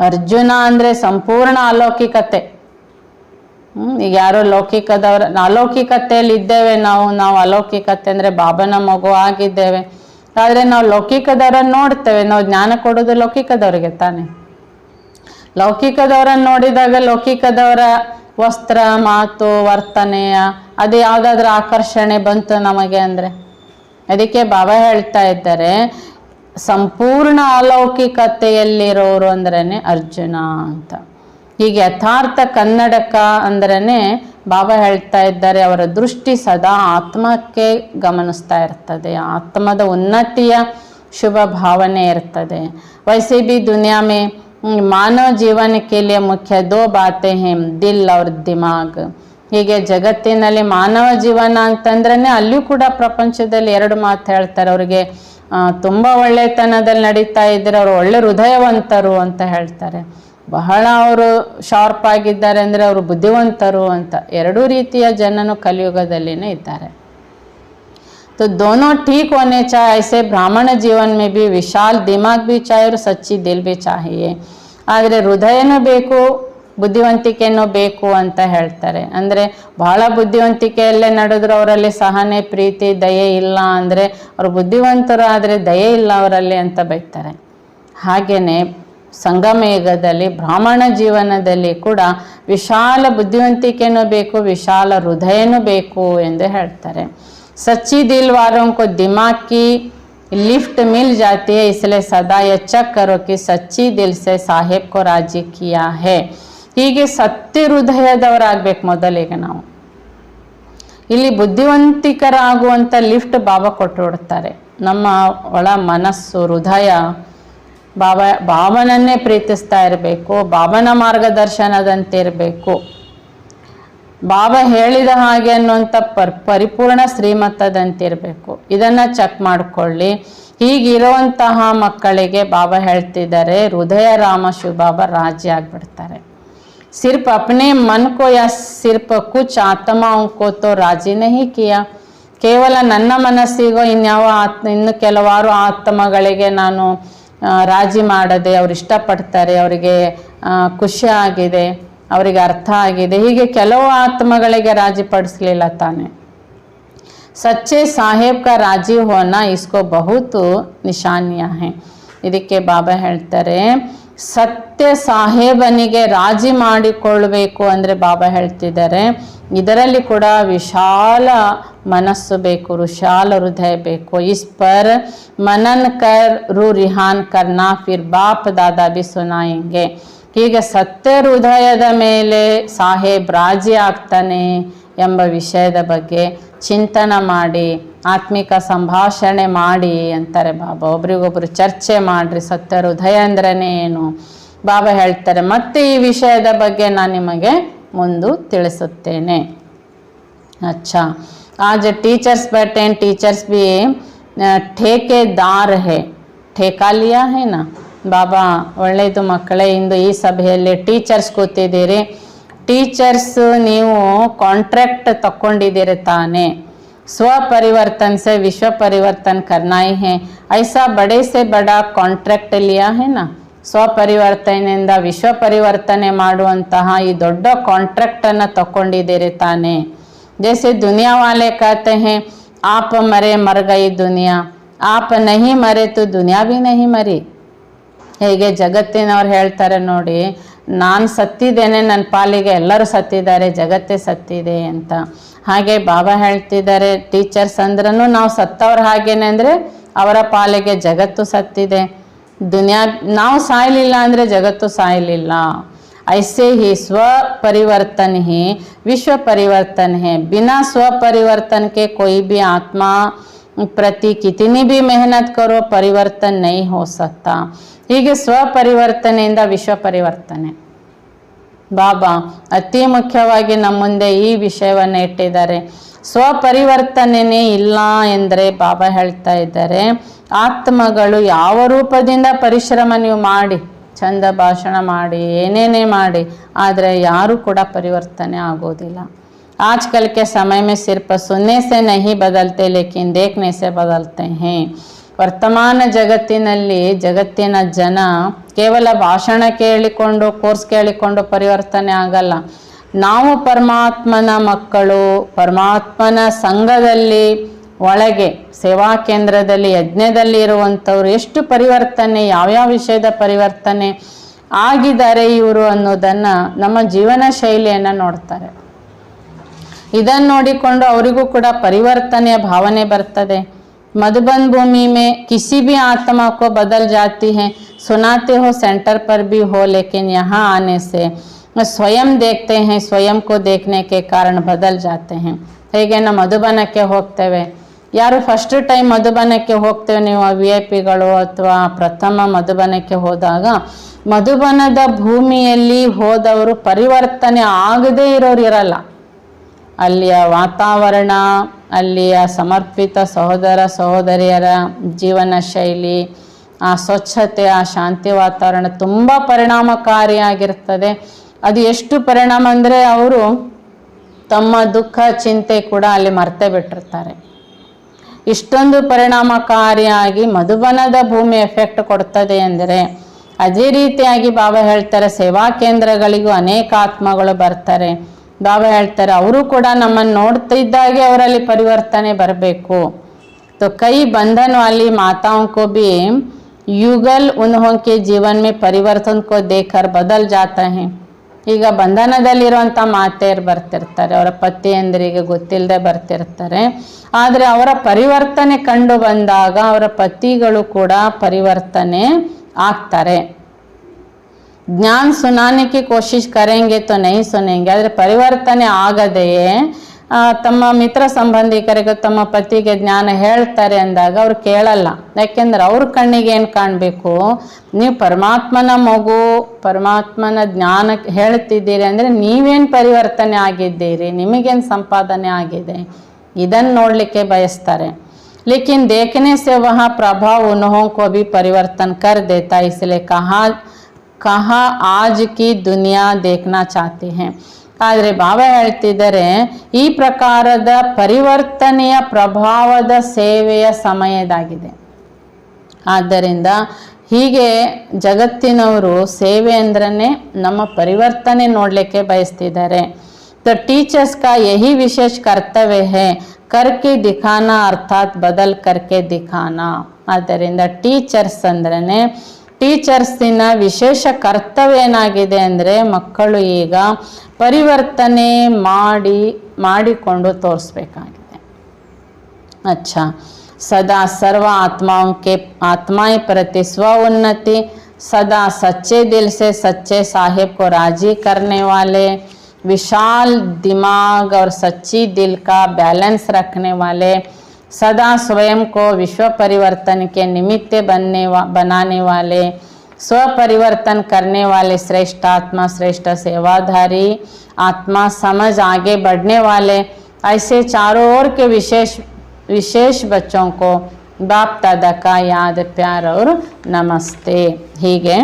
ಅರ್ಜುನ ಅಂದರೆ ಸಂಪೂರ್ಣ ಅಲೌಕಿಕತೆ. ಈಗ ಯಾರೋ ಅಲೌಕಿಕತೆಯಲ್ಲಿ ಇದ್ದೇವೆ ನಾವು ಅಲೌಕಿಕತೆ ಅಂದರೆ ಬಾಬನ ಮಗು ಆಗಿದ್ದೇವೆ. ಆದರೆ ನಾವು ಲೌಕಿಕದವರನ್ನು ನೋಡ್ತೇವೆ, ನಾವು ಜ್ಞಾನ ಕೊಡೋದು ಲೌಕಿಕದವರಿಗೆ ತಾನೆ. ಲೌಕಿಕದವರನ್ನು ನೋಡಿದಾಗ ಲೌಕಿಕದವರ ವಸ್ತ್ರ, ಮಾತು, ವರ್ತನೆಯ ಅದು ಯಾವುದಾದ್ರೂ ಆಕರ್ಷಣೆ ಬಂತು ನಮಗೆ ಅಂದರೆ, ಅದಕ್ಕೆ ಬಾಬಾ ಹೇಳ್ತಾ ಇದ್ದಾರೆ ಸಂಪೂರ್ಣ ಅಲೌಕಿಕತೆಯಲ್ಲಿರೋರು ಅಂದ್ರೇ ಅರ್ಜುನ ಅಂತ. ಹೀಗೆ ಯಥಾರ್ಥ ಕನ್ನಡಕ ಅಂದ್ರೇ ಬಾಬಾ ಹೇಳ್ತಾ ಇದ್ದಾರೆ ಅವರ ದೃಷ್ಟಿ ಸದಾ ಆತ್ಮಕ್ಕೆ ಗಮನಿಸ್ತಾ ಇರ್ತದೆ, ಆತ್ಮದ ಉನ್ನತಿಯ ಶುಭ ಭಾವನೆ ಇರ್ತದೆ. ವೈಸೆ ಬಿ ದುನಿಯಾ ಮೇ ಮಾನವ ಜೀವನ के लिए मुख्य 2 बातें हैं, दिल और दिमाग. ಹೀಗೆ ಜಗತ್ತಿನಲ್ಲಿ ಮಾನವ ಜೀವನ ಅಂತಂದ್ರೇ ಅಲ್ಲಿಯೂ ಕೂಡ ಪ್ರಪಂಚದಲ್ಲಿ 2 ಮಾತು ಹೇಳ್ತಾರೆ. ಅವರಿಗೆ ತುಂಬ ಒಳ್ಳೆತನದಲ್ಲಿ ನಡೀತಾ ಇದ್ದರೆ ಅವರು ಒಳ್ಳೆ ಹೃದಯವಂತರು ಅಂತ ಹೇಳ್ತಾರೆ. ಬಹಳ ಅವರು ಶಾರ್ಪ್ ಆಗಿದ್ದಾರೆ ಅಂದರೆ ಅವರು ಬುದ್ಧಿವಂತರು ಅಂತ. 2 ರೀತಿಯ ಜನನು ಕಲಿಯುಗದಲ್ಲಿನೇ ಇದ್ದಾರೆ. तो दोनों ठीक होने चाहिए। ऐसे ब्राह्मण जीवन में भी विशाल दिमाग भी चाहिए और सच्ची दिल भी चाहिए. ಆದರೆ ಹೃದಯನೂ ಬೇಕು, ಬುದ್ಧಿವಂತಿಕೆನೂ ಬೇಕು ಅಂತ ಹೇಳ್ತಾರೆ. ಅಂದರೆ ಬಹಳ ಬುದ್ಧಿವಂತಿಕೆಯಲ್ಲೇ ನಡೆದ್ರು ಅವರಲ್ಲಿ ಸಹನೆ, ಪ್ರೀತಿ, ದಯೆ ಇಲ್ಲ ಅಂದರೆ ಅವರು ಬುದ್ಧಿವಂತರು ಆದರೆ ದಯೆ ಇಲ್ಲ ಅವರಲ್ಲಿ ಅಂತ ಬೈತಾರೆ. ಹಾಗೆಯೇ ಸಂಗಮ ಯುಗದಲ್ಲಿ ಬ್ರಾಹ್ಮಣ ಜೀವನದಲ್ಲಿ ಕೂಡ ವಿಶಾಲ ಬುದ್ಧಿವಂತಿಕೆನೂ ಬೇಕು, ವಿಶಾಲ ಹೃದಯನೂ ಬೇಕು ಎಂದು ಹೇಳ್ತಾರೆ. सच्ची दिल वालों को दिमाग की लिफ्ट मिल जाती है, इसलिए सदा ये चेक करो कि सच्ची दिल से साहेब को राजी किया है. ಹೀಗೆ ಸತ್ಯ ಹೃದಯದವರಾಗಬೇಕು ಮೊದಲಿಗೆ ನಾವು. ಇಲ್ಲಿ ಬುದ್ಧಿವಂತಿಕರಾಗುವಂಥ ಲಿಫ್ಟ್ ಬಾಬಾ ಕೊಟ್ಟುಬಿಡ್ತಾರೆ. ನಮ್ಮ ಒಳ ಮನಸ್ಸು, ಹೃದಯ ಬಾಬನನ್ನೇ ಪ್ರೀತಿಸ್ತಾ ಇರಬೇಕು, ಬಾಬನ ಮಾರ್ಗದರ್ಶನದಂತೆ ಇರಬೇಕು, ಬಾಬಾ ಹೇಳಿದ ಹಾಗೆ ಅನ್ನುವಂಥ ಪರಿಪೂರ್ಣ ಶ್ರೀಮತದಂತಿರಬೇಕು. ಇದನ್ನು ಚೆಕ್ ಮಾಡಿಕೊಳ್ಳಿ. ಹೀಗಿರುವಂತಹ ಮಕ್ಕಳಿಗೆ ಬಾಬಾ ಹೇಳ್ತಿದ್ದಾರೆ, ಹೃದಯ ರಾಮ ಶಿವ ಬಾಬಾ ರಾಜಿ ಆಗಿಬಿಡ್ತಾರೆ. ಸಿರ್ಫ್ ಅಪ್ನೇ ಮನ್ ಕೋ ಯಾ ಸಿರ್ಫ್ ಕುಚ್ ಆತ್ಮಾओं को तो ರಾಜಿ ನಹಿ ಕಿಯಾ. ಕೇವಲ ನನ್ನ ಮನಸ್ಸಿಗೋ ಇನ್ನು ಕೆಲವಾರು ಆತ್ಮಗಳಿಗೆ ನಾನು ರಾಜಿ ಮಾಡದೆ, ಅವ್ರು ಇಷ್ಟಪಡ್ತಾರೆ, ಅವರಿಗೆ ಖುಷಿ ಆಗಿದೆ, ಅವರಿಗೆ ಅರ್ಥ ಆಗಿದೆ, ಹೀಗೆ ಕೆಲವು ಆತ್ಮಗಳಿಗೆ ರಾಜಿಪಡಿಸಲಿಲ್ಲ ತಾನೆ. ಸಚ್ಚೆ ಸಾಹೇಬ್ का ರಾಜಿ ಹೋನಾ इसको बहुत ನಿಶಾನಿಯಾ है. ಇದಕ್ಕೆ ಬಾಬಾ ಹೇಳ್ತಾರೆ, ಸತ್ಯ ಸಾಹೇಬನಿಗೆ ರಾಜಿ ಮಾಡಿಕೊಳ್ಳಬೇಕು ಅಂದರೆ ಬಾಬಾ ಹೇಳ್ತಿದ್ದಾರೆ ಇದರಲ್ಲಿ ಕೂಡ ವಿಶಾಲ ಮನಸ್ಸು ಬೇಕು, ವಿಶಾಲ ಹೃದಯ ಬೇಕು. ಇಸ್ ಪರ್ ಮನನ್ ಕರ್ ರೂ ರಿಹಾನ್ ಕರ್ನಾ ಫಿರ್ ಬಾಪ್ ದಾದಾ ಬಿ ಸುನಾಯೆಂಗೆ. ಹೀಗೆ ಸತ್ಯ ಹೃದಯದ ಮೇಲೆ ಸಾಹೇಬ್ ರಾಜಿ ಆಗ್ತಾನೆ ಎಂಬ ವಿಷಯದ ಬಗ್ಗೆ ಚಿಂತನ ಮಾಡಿ, ಆತ್ಮಿಕ ಸಂಭಾಷಣೆ ಮಾಡಿ ಅಂತಾರೆ ಬಾಬಾ. ಒಬ್ರಿಗೊಬ್ರು ಚರ್ಚೆ ಮಾಡ್ರಿ, ಸತ್ಯ ಹೃದಯ ಅಂದ್ರೇ ಏನು ಬಾಬಾ ಹೇಳ್ತಾರೆ. ಮತ್ತೆ ಈ ವಿಷಯದ ಬಗ್ಗೆ ನಾನು ನಿಮಗೆ ಮುಂದೆ ತಿಳಿಸುತ್ತೇನೆ. अच्छा, आज टीचर्स बैठे हैं, टीचर्स भी ठेकेदार है, ठेका लिया है ना. ಬಾಬಾ ಒಳ್ಳೆಯದು ಮಕ್ಕಳೇ, ಇಂದು ಈ ಸಭೆಯಲ್ಲಿ ಟೀಚರ್ಸ್ ಕೂತಿದ್ದೀರಿ. ಟೀಚರ್ಸ್ ನೀವು ಕಾಂಟ್ರಾಕ್ಟ್ ತಗೊಂಡಿದ್ದೀರಿ ತಾನೇ. स्वपरिवर्तन से विश्व परिवर्तन करना ही है. ऐसा बड़े से बड़ा ಕಾಂಟ್ರಾಕ್ಟ್ लिया है ना. ಸ್ವಪರಿವರ್ತನೆಯಿಂದ ವಿಶ್ವ ಪರಿವರ್ತನೆ ಮಾಡುವಂತಹ ಈ ದೊಡ್ಡ ಕಾಂಟ್ರಾಕ್ಟನ್ನು ತಗೊಂಡಿದ್ದೀರಿ ತಾನೇ. जैसे दुनिया वाले कहते हैं आप मरे मर गई दुनिया, आप नहीं मरे तो दुनिया भी नहीं मरी. ಹೇಗೆ ಜಗತ್ತಿನವ್ರು ಹೇಳ್ತಾರೆ ನೋಡಿ, ನಾನು ಸತ್ತಿದ್ದೇನೆ, ನನ್ನ ಪಾಲಿಗೆ ಎಲ್ಲರೂ ಸತ್ತಿದ್ದಾರೆ, ಜಗತ್ತೇ ಸತ್ತಿದೆ ಅಂತ. ಹಾಗೆ ಬಾಬಾ ಹೇಳ್ತಿದ್ದಾರೆ ಟೀಚರ್ಸ್ ಅಂದ್ರೂ ನಾವು ಸತ್ತವ್ರ ಹಾಗೇನೆ ಅಂದರೆ ಅವರ ಪಾಲಿಗೆ ಜಗತ್ತು ಸತ್ತಿದೆ. ದುನಿಯಾ ನಾವು ಸಾಯಲಿಲ್ಲ ಅಂದರೆ ಜಗತ್ತು ಸಾಯಲಿಲ್ಲ. ऐसे ही स्व परिवर्तन ही विश्व परिवर्तन है. बिना स्व परिवर्तन के कोई भी आत्मा प्रति कितनी भी मेहनत करो परिवर्तन नहीं हो सकता. ಹೀಗೆ ಸ್ವಪರಿವರ್ತನೆಯಿಂದ ವಿಶ್ವ ಪರಿವರ್ತನೆ. ಬಾಬಾ ಅತಿ ಮುಖ್ಯವಾಗಿ ನಮ್ಮ ಮುಂದೆ ಈ ವಿಷಯವನ್ನು ಇಟ್ಟಿದ್ದಾರೆ. ಸ್ವಪರಿವರ್ತನೆಯೇ ಇಲ್ಲ ಎಂದರೆ ಬಾಬಾ ಹೇಳ್ತಾ ಇದ್ದಾರೆ, ಆತ್ಮಗಳು ಯಾವ ರೂಪದಿಂದ ಪರಿಶ್ರಮ ನೀವು ಮಾಡಿ, ಚಂದ ಭಾಷಣ ಮಾಡಿ, ಏನೇನೇ ಮಾಡಿ, ಆದರೆ ಯಾರೂ ಕೂಡ ಪರಿವರ್ತನೆ ಆಗೋದಿಲ್ಲ. आजकल के समय में सिर्फ सुनने से नहीं बदलते लेकिन देखने से बदलते हैं. ವರ್ತಮಾನ ಜಗತ್ತಿನಲ್ಲಿ ಜಗತ್ತಿನ ಜನ ಕೇವಲ ಭಾಷಣ ಕೇಳಿಕೊಂಡು, ಕೋರ್ಸ್ ಕೇಳಿಕೊಂಡು ಪರಿವರ್ತನೆ ಆಗಲ್ಲ. ನಾವು ಪರಮಾತ್ಮನ ಮಕ್ಕಳು, ಪರಮಾತ್ಮನ ಸಂಘದಲ್ಲಿ ಒಳಗೆ ಸೇವಾ ಕೇಂದ್ರದಲ್ಲಿ ಯಜ್ಞದಲ್ಲಿ ಇರುವಂಥವ್ರು ಎಷ್ಟು ಪರಿವರ್ತನೆ, ಯಾವ್ಯಾವ ವಿಷಯದ ಪರಿವರ್ತನೆ ಆಗಿದ್ದಾರೆ ಇವರು ಅನ್ನೋದನ್ನು ನಮ್ಮ ಜೀವನ ಶೈಲಿಯನ್ನು ನೋಡ್ತಾರೆ. ಇದನ್ನು ನೋಡಿಕೊಂಡು ಅವರಿಗೂ ಕೂಡ ಪರಿವರ್ತನೆಯ ಭಾವನೆ ಬರ್ತದೆ. मधुबन भूमि में किसी भी आत्मा को बदल जाती है. सुनाते हो सेंटर पर भी हो, लेकिन यहाँ आने से स्वयं देखते हैं, स्वयं को देखने के कारण बदल जाते हैं. ಹೇಗೆ ನಾವು ಮಧುಬನಕ್ಕೆ ಹೋಗ್ತೇವೆ, ಯಾರು ಫಸ್ಟ್ ಟೈಮ್ ಮಧುಬನಕ್ಕೆ ಹೋಗ್ತೇವೆ, ನೀವು VIP-ಗಳು ಅಥವಾ ಪ್ರಥಮ ಮಧುಬನಕ್ಕೆ ಹೋದಾಗ ಮಧುಬನದ ಭೂಮಿಯಲ್ಲಿ ಹೋದವರು ಪರಿವರ್ತನೆ ಆಗದೇ ಇರೋರು ಇರಲ್ಲ. ಅಲ್ಲಿಯ ವಾತಾವರಣ, ಅಲ್ಲಿಯ ಸಮರ್ಪಿತ ಸಹೋದರ ಸಹೋದರಿಯರ ಜೀವನ ಶೈಲಿ, ಆ ಸ್ವಚ್ಛತೆ, ಆ ಶಾಂತಿ ವಾತಾವರಣ ತುಂಬ ಪರಿಣಾಮಕಾರಿಯಾಗಿರ್ತದೆ. ಅದು ಎಷ್ಟು ಪರಿಣಾಮ ಅಂದರೆ ಅವರು ತಮ್ಮ ದುಃಖ ಚಿಂತೆ ಕೂಡ ಅಲ್ಲಿ ಮರ್ತೇ ಬಿಟ್ಟಿರ್ತಾರೆ. ಇಷ್ಟೊಂದು ಪರಿಣಾಮಕಾರಿಯಾಗಿ ಮಧುಬನದ ಭೂಮಿ ಎಫೆಕ್ಟ್ ಕೊಡ್ತದೆ ಅಂದರೆ, ಅದೇ ರೀತಿಯಾಗಿ ಬಾಬಾ ಹೇಳ್ತಾರೆ ಸೇವಾ ಕೇಂದ್ರಗಳಿಗೂ ಅನೇಕ ಆತ್ಮಗಳು ಬರ್ತಾರೆ. ಬಾಬಾ ಹೇಳ್ತಾರೆ ಅವರು ಕೂಡ ನಮ್ಮನ್ನು ನೋಡ್ತಿದ್ದಾಗೆ ಅವರಲ್ಲಿ ಪರಿವರ್ತನೆ ಬರಬೇಕು. तो कई बंधन वाली माताओं को भी युगल उन्हों के जीवन में परिवर्तन को देखकर बदल जाता है. ಈಗ ಬಂಧನದಲ್ಲಿರುವಂಥ ಮಾತೆಯರು ಬರ್ತಿರ್ತಾರೆ, ಅವರ ಪತಿಯಂದರಿಗೆ ಗೊತ್ತಿಲ್ಲದೆ ಬರ್ತಿರ್ತಾರೆ. ಆದರೆ ಅವರ ಪರಿವರ್ತನೆ ಕಂಡು ಬಂದಾಗ ಅವರ ಪತಿಗಳು ಕೂಡ ಪರಿವರ್ತನೆ ಆಗ್ತಾರೆ. ಜ್ಞಾನ ಸುನಾನೆ ಕಿ ಕೋಶಿಶ್ ಕರೆಂಗೆ ತೋ ನಹಿ ಸುನೆಂಗೆ. ಆದರೆ ಪರಿವರ್ತನೆ ಆಗದೆಯೇ ತಮ್ಮ ಮಿತ್ರ ಸಂಬಂಧಿಕರಿಗೆ ತಮ್ಮ ಪತಿಗೆ ಜ್ಞಾನ ಹೇಳ್ತಾರೆ ಅಂದಾಗ ಅವ್ರು ಕೇಳಲ್ಲ. ಯಾಕೆಂದ್ರೆ ಅವ್ರ ಕಣ್ಣಿಗೆ ಏನು ಕಾಣಬೇಕು, ನೀವು ಪರಮಾತ್ಮನ ಮಗು, ಪರಮಾತ್ಮನ ಜ್ಞಾನ ಹೇಳ್ತಿದ್ದೀರಿ ಅಂದರೆ ನೀವೇನು ಪರಿವರ್ತನೆ ಆಗಿದ್ದೀರಿ, ನಿಮಗೇನು ಸಂಪಾದನೆ ಆಗಿದೆ, ಇದನ್ನು ನೋಡಲಿಕ್ಕೆ ಬಯಸ್ತಾರೆ. लेकिन देखने से वह प्रभाव उन्हों को भी परिवर्तन कर देता. इसलिए कहा आज की दुनिया देखना चाहते हैं. ಆದರೆ ಬಾಬಾ ಹೇಳ್ತಿದ್ದಾರೆ ಈ ಪ್ರಕಾರದ ಪರಿವರ್ತನೆಯ ಪ್ರಭಾವದ ಸೇವೆಯ ಸಮಯದಾಗಿದೆ. ಆದ್ದರಿಂದ ಹೀಗೆ ಜಗತ್ತಿನವರು ಸೇವೆ ಅಂದ್ರೇ ನಮ್ಮ ಪರಿವರ್ತನೆ ನೋಡಲಿಕ್ಕೆ ಬಯಸ್ತಿದ್ದಾರೆ. तो टीचर्स का यही विशेष कर्तव्य है करके दिखाना अर्थात बदल करके दिखाना. ಆದ್ದರಿಂದ ಟೀಚರ್ಸ್ ಅಂದ್ರೇ ಟೀಚರ್ಸಿನ ವಿಶೇಷ ಕರ್ತವ್ಯ ಏನಾಗಿದೆ ಅಂದರೆ ಮಕ್ಕಳು ಈಗ ಪರಿವರ್ತನೆ ಮಾಡಿಕೊಂಡು ತೋರಿಸ್ಬೇಕಾಗಿದೆ. अच्छा सदा सर्व आत्माएं प्रति स्व उन्नति, सदा सच्चे दिल से सच्चे साहिब को राजी करने वाले, विशाल दिमाग और सच्ची दिल का बैलेंस रखने वाले, सदा स्वयं को विश्व परिवर्तन के निमित्त बनाने वाले, स्व परिवर्तन करने वाले श्रेष्ठ आत्मा, श्रेष्ठ सेवाधारी आत्मा, समझ आगे बढ़ने वाले, ऐसे चारों ओर के विशेष बच्चों को बाप दादा का याद प्यार और नमस्ते. ಹೀಗೆ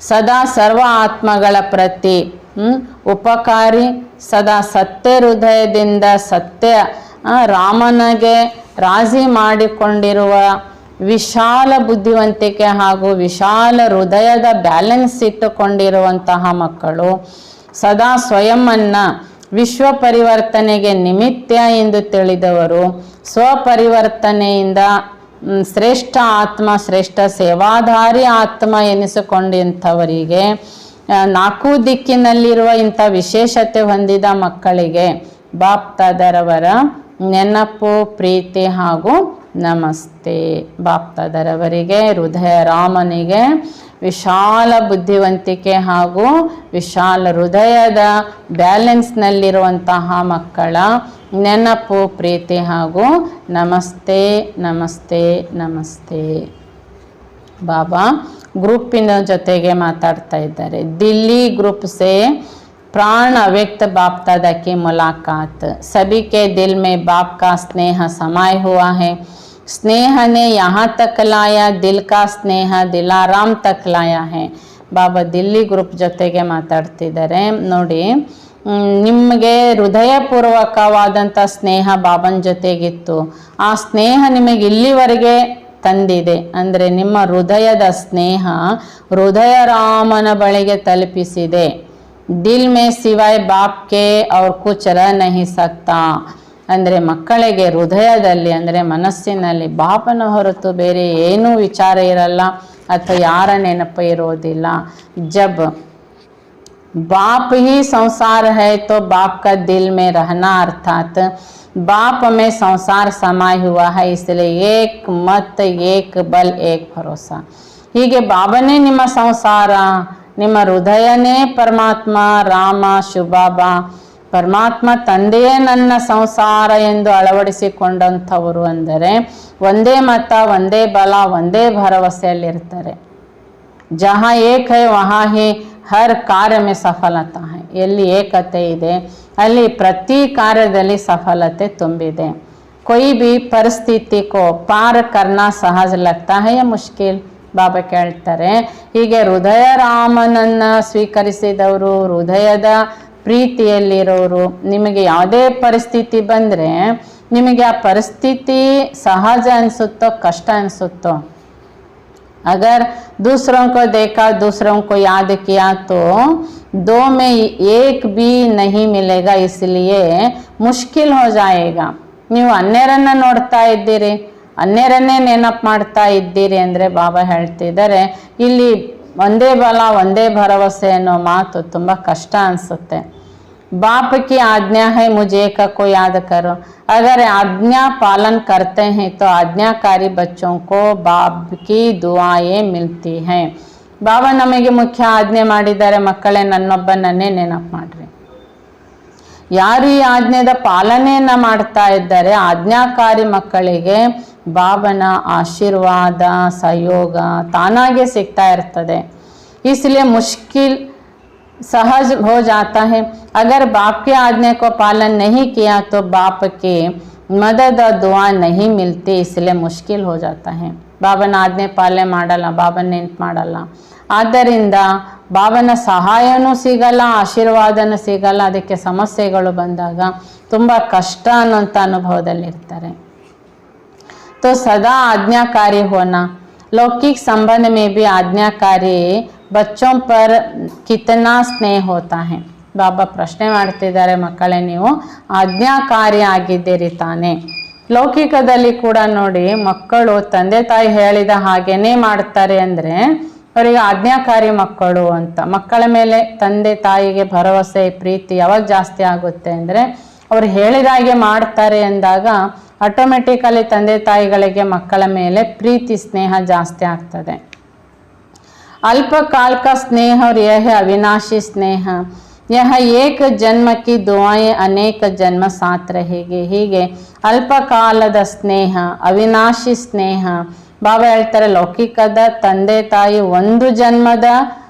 ಸದಾ ಸರ್ವ ಆತ್ಮಗಳ ಪ್ರತಿ ಉಪಕಾರಿ, ಸದಾ ಸತ್ಯ ಹೃದಯದಿಂದ ಸತ್ಯ ರಾಮನಿಗೆ ರಾಜಿ ಮಾಡಿಕೊಂಡಿರುವ ವಿಶಾಲ ಬುದ್ಧಿವಂತಿಕೆ ಹಾಗೂ ವಿಶಾಲ ಹೃದಯದ ಬ್ಯಾಲೆನ್ಸ್ ಇಟ್ಟುಕೊಂಡಿರುವಂತಹ ಮಕ್ಕಳು, ಸದಾ ಸ್ವಯಂವನ್ನು ವಿಶ್ವ ಪರಿವರ್ತನೆಗೆ ನಿಮಿತ್ತ ಎಂದು ತಿಳಿದವರು, ಸ್ವಪರಿವರ್ತನೆಯಿಂದ ಶ್ರೇಷ್ಠ ಆತ್ಮ, ಶ್ರೇಷ್ಠ ಸೇವಾಧಾರಿ ಆತ್ಮ ಎನಿಸಿಕೊಂಡಂಥವರಿಗೆ, ನಾಲ್ಕು ದಿಕ್ಕಿನಲ್ಲಿರುವ ಇಂಥ ವಿಶೇಷತೆ ಹೊಂದಿದ ಮಕ್ಕಳಿಗೆ ಬಾಪ್ ತಾದರವರ ನೆನಪು, ಪ್ರೀತಿ ಹಾಗೂ ನಮಸ್ತೆ. ಬಾಪ್ ತಾದರವರಿಗೆ, ಹೃದಯ ರಾಮನಿಗೆ ವಿಶಾಲ ಬುದ್ಧಿವಂತಿಕೆ ಹಾಗೂ ವಿಶಾಲ ಹೃದಯದ ಬ್ಯಾಲೆನ್ಸ್ನಲ್ಲಿರುವಂತಹ ಮಕ್ಕಳ ನೆನಪು, ಪ್ರೀತಿ ಹಾಗೂ ನಮಸ್ತೆ ನಮಸ್ತೆ ನಮಸ್ತೆ. ಬಾಬಾ ಗ್ರೂಪಿನ ಜೊತೆಗೆ ಮಾತಾಡ್ತಾ ಇದ್ದಾರೆ. ದಿಲ್ಲಿ ಗ್ರೂಪ್ से प्राण अव्यक्त बाप दादा की मुलाकात. सभी के दिल में बाप का स्नेह समाये हुआ है. स्नेह ने यहाँ तक लाया, दिल का स्नेह दिलाराम तक लाया है. ಬಾಬಾ ದಿಲ್ಲಿ ಗ್ರೂಪ್ ಜೊತೆಗೆ ಮಾತಾಡ್ತಿದ್ದಾರೆ. ನೋಡಿ, ನಿಮಗೆ ಹೃದಯಪೂರ್ವಕವಾದಂಥ ಸ್ನೇಹ ಬಾಬನ ಜೊತೆಗಿತ್ತು. ಆ ಸ್ನೇಹ ನಿಮಗೆ ಇಲ್ಲಿವರೆಗೆ ತಂದಿದೆ. ಅಂದರೆ ನಿಮ್ಮ ಹೃದಯದ ಸ್ನೇಹ ಹೃದಯ ರಾಮನ ಬಳಿಗೆ ತಲುಪಿಸಿದೆ. ದಿಲ್ ಮೇ ಸಿವಾಯ್ ಬಾಪ್ ಕೆ ಅವ್ರ ಕುಚ್ ರಹ ನಹಿ ಸಕ್ತಾ. ಅಂದರೆ ಮಕ್ಕಳಿಗೆ ಹೃದಯದಲ್ಲಿ ಅಂದರೆ ಮನಸ್ಸಿನಲ್ಲಿ ಬಾಪನ ಹೊರತು ಬೇರೆ ಏನೂ ವಿಚಾರ ಇರಲ್ಲ ಅಥವಾ ಯಾರ ನೆನಪು ಇರೋದಿಲ್ಲ. ಜಬ್ बाप ही संसार है तो बाप का दिल में रहना, अर्थात बाप में संसार समाया हुआ है. इसलिए एक मत, एक बल, एक भरोसा. ಹೀಗೆ ಬಾಬನೇ ನಿಮ್ಮ ಸಂಸಾರ, ನಿಮ್ಮ ಹೃದಯನೇ ಪರಮಾತ್ಮ, ರಾಮ, ಶಿವಬಾಬಾ, ಪರಮಾತ್ಮ ತಂದೆಯೇ ನನ್ನ ಸಂಸಾರ ಎಂದು ಅಳವಡಿಸಿಕೊಂಡಂಥವರು ಅಂದರೆ ಒಂದೇ ಮತ, ಒಂದೇ ಬಲ, ಒಂದೇ ಭರವಸೆಯಲ್ಲಿರ್ತಾರೆ. ಜಹಾ ಏಕ್ ಹೈ ವಹಾ ಹಿ ಹರ್ ಕಾರ್ಯ ಮೇ ಸಫಲತಾ ಹೈ. ಎಲ್ಲಿ ಏಕತೆ ಇದೆ ಅಲ್ಲಿ ಪ್ರತಿ ಕಾರ್ಯದಲ್ಲಿ ಸಫಲತೆ ತುಂಬಿದೆ. कोई भी ಪರಿಸ್ಥಿತಿ ಕೋ ಪಾರ್ ಕರ್ನಾ ಸಹಜ ಲಗ್ತಾ ಹೈ ಯಾ ಮುಷ್ಕಿಲ್. ಬಾಬಾ ಕೇಳ್ತಾರೆ, ಹೀಗೆ ಹೃದಯ ರಾಮನನ್ನು ಸ್ವೀಕರಿಸಿದವರು, ಹೃದಯದ ಪ್ರೀತಿಯಲ್ಲಿರೋರು, ನಿಮಗೆ ಯಾವುದೇ ಪರಿಸ್ಥಿತಿ ಬಂದರೆ ನಿಮಗೆ ಆ ಪರಿಸ್ಥಿತಿ ಸಹಜ ಅನಿಸುತ್ತೋ ಕಷ್ಟ ಅನಿಸುತ್ತೋ, अगर दूसरों को देखा, दूसरों को याद किया तो दो में एक भी नहीं मिलेगा, इसलिए मुश्किल हो जाएगा. ನೀವು ಅನ್ಯರನ್ನ ನೋಡ್ತಾ ಇದ್ದೀರಿ, ಅನ್ಯರನ್ನೇ ನೆನಪು ಮಾಡ್ತಾ ಇದ್ದೀರಿ ಅಂದರೆ ಬಾಬಾ ಹೇಳ್ತಿದ್ದಾರೆ ಇಲ್ಲಿ ಒಂದೇ ಬಲ ಒಂದೇ ಭರವಸೆ ಅನ್ನೋ ಮಾತು ತುಂಬ ಕಷ್ಟ ಅನಿಸುತ್ತೆ. बाप की आज्ञा है मुझे का को याद करो. अगर आज्ञा पालन करते हैं तो आज्ञाकारी बच्चों को बाप की दुआएं मिलती हैं. ಬಾಬಾ ನಮಗೆ ಮುಖ್ಯ ಆಜ್ಞೆ ಮಾಡಿದ್ದಾರೆ, ಮಕ್ಕಳೇ ನನ್ನೊಬ್ಬನನ್ನೇ ನೆನಪು ಮಾಡ್ರಿ. ಯಾರು ಈ ಆಜ್ಞೆದ ಪಾಲನೆಯನ್ನ ಮಾಡ್ತಾ ಇದ್ದಾರೆ ಆಜ್ಞಾಕಾರಿ ಮಕ್ಕಳಿಗೆ ಬಾಬನ ಆಶೀರ್ವಾದ ಸಹಯೋಗ ತಾನಾಗೆ ಸಿಗ್ತಾ ಇರ್ತದೆ. इसलिए मुश्किल सहज हो जाता है. अगर बाप के आज्ञा को पालन नहीं किया तो बाप के मदद और दुआ नहीं मिलती, इसलिए मुश्किल हो जाता है. ಬಾಬನ ಆಜ್ಞೆ ಪಾಲನೆ ಮಾಡಲ್ಲ, ಬಾಬನ ನೆನಪು ಮಾಡಲ್ಲ, ಆದ್ದರಿಂದ ಬಾಬನ ಸಹಾಯನೂ ಸಿಗಲ್ಲ, ಆಶೀರ್ವಾದನೂ ಸಿಗಲ್ಲ. ಅದಕ್ಕೆ ಸಮಸ್ಯೆಗಳು ಬಂದಾಗ ತುಂಬ ಕಷ್ಟ ಅನ್ನೋಂಥ ಅನುಭವದಲ್ಲಿರ್ತಾರೆ. तो सदा आज्ञाकारी होना. लौकिक संबंध में भी आज्ञाकारी बच्चों पर कितना स्नेह होता है. ಬಾಬಾ ಪ್ರಶ್ನೆ ಮಾಡ್ತಿದ್ದಾರೆ, ಮಕ್ಕಳೇ ನೀವು ಆಜ್ಞಾಕಾರಿ ಆಗಿದ್ದೀರಿ ತಾನೆ. ಲೌಕಿಕದಲ್ಲಿ ಕೂಡ ನೋಡಿ, ಮಕ್ಕಳು ತಂದೆ ತಾಯಿ ಹೇಳಿದ ಹಾಗೇನೆ ಮಾಡ್ತಾರೆ ಅಂದರೆ ಅವರಿಗೆ ಆಜ್ಞಾಕಾರಿ ಮಕ್ಕಳು ಅಂತ. ಮಕ್ಕಳ ಮೇಲೆ ತಂದೆ ತಾಯಿಗೆ ಭರವಸೆ ಪ್ರೀತಿ ಯಾವಾಗ ಜಾಸ್ತಿ ಆಗುತ್ತೆ ಅಂದರೆ ಅವ್ರು ಹೇಳಿದಾಗೆ ಮಾಡ್ತಾರೆ ಅಂದಾಗ ಆಟೋಮೆಟಿಕಲಿ ತಂದೆ ತಾಯಿಗಳಿಗೆ ಮಕ್ಕಳ ಮೇಲೆ ಪ್ರೀತಿ ಸ್ನೇಹ ಜಾಸ್ತಿ ಆಗ್ತದೆ. अल्पकाल का स्नेह और यह अविनाशी स्नेह, यह एक जन्म की दुआएं अनेक जन्म साथ रहेगी. ಹೀಗೆ ಅಲ್ಪಕಾಲದ ಸ್ನೇಹ, ಅವಿನಾಶಿ ಸ್ನೇಹ. ಬಾಬಾ ಹೇಳ್ತಾರೆ ಲೌಕಿಕದ ತಂದೆ ತಾಯಿ ಒಂದು ಜನ್ಮದ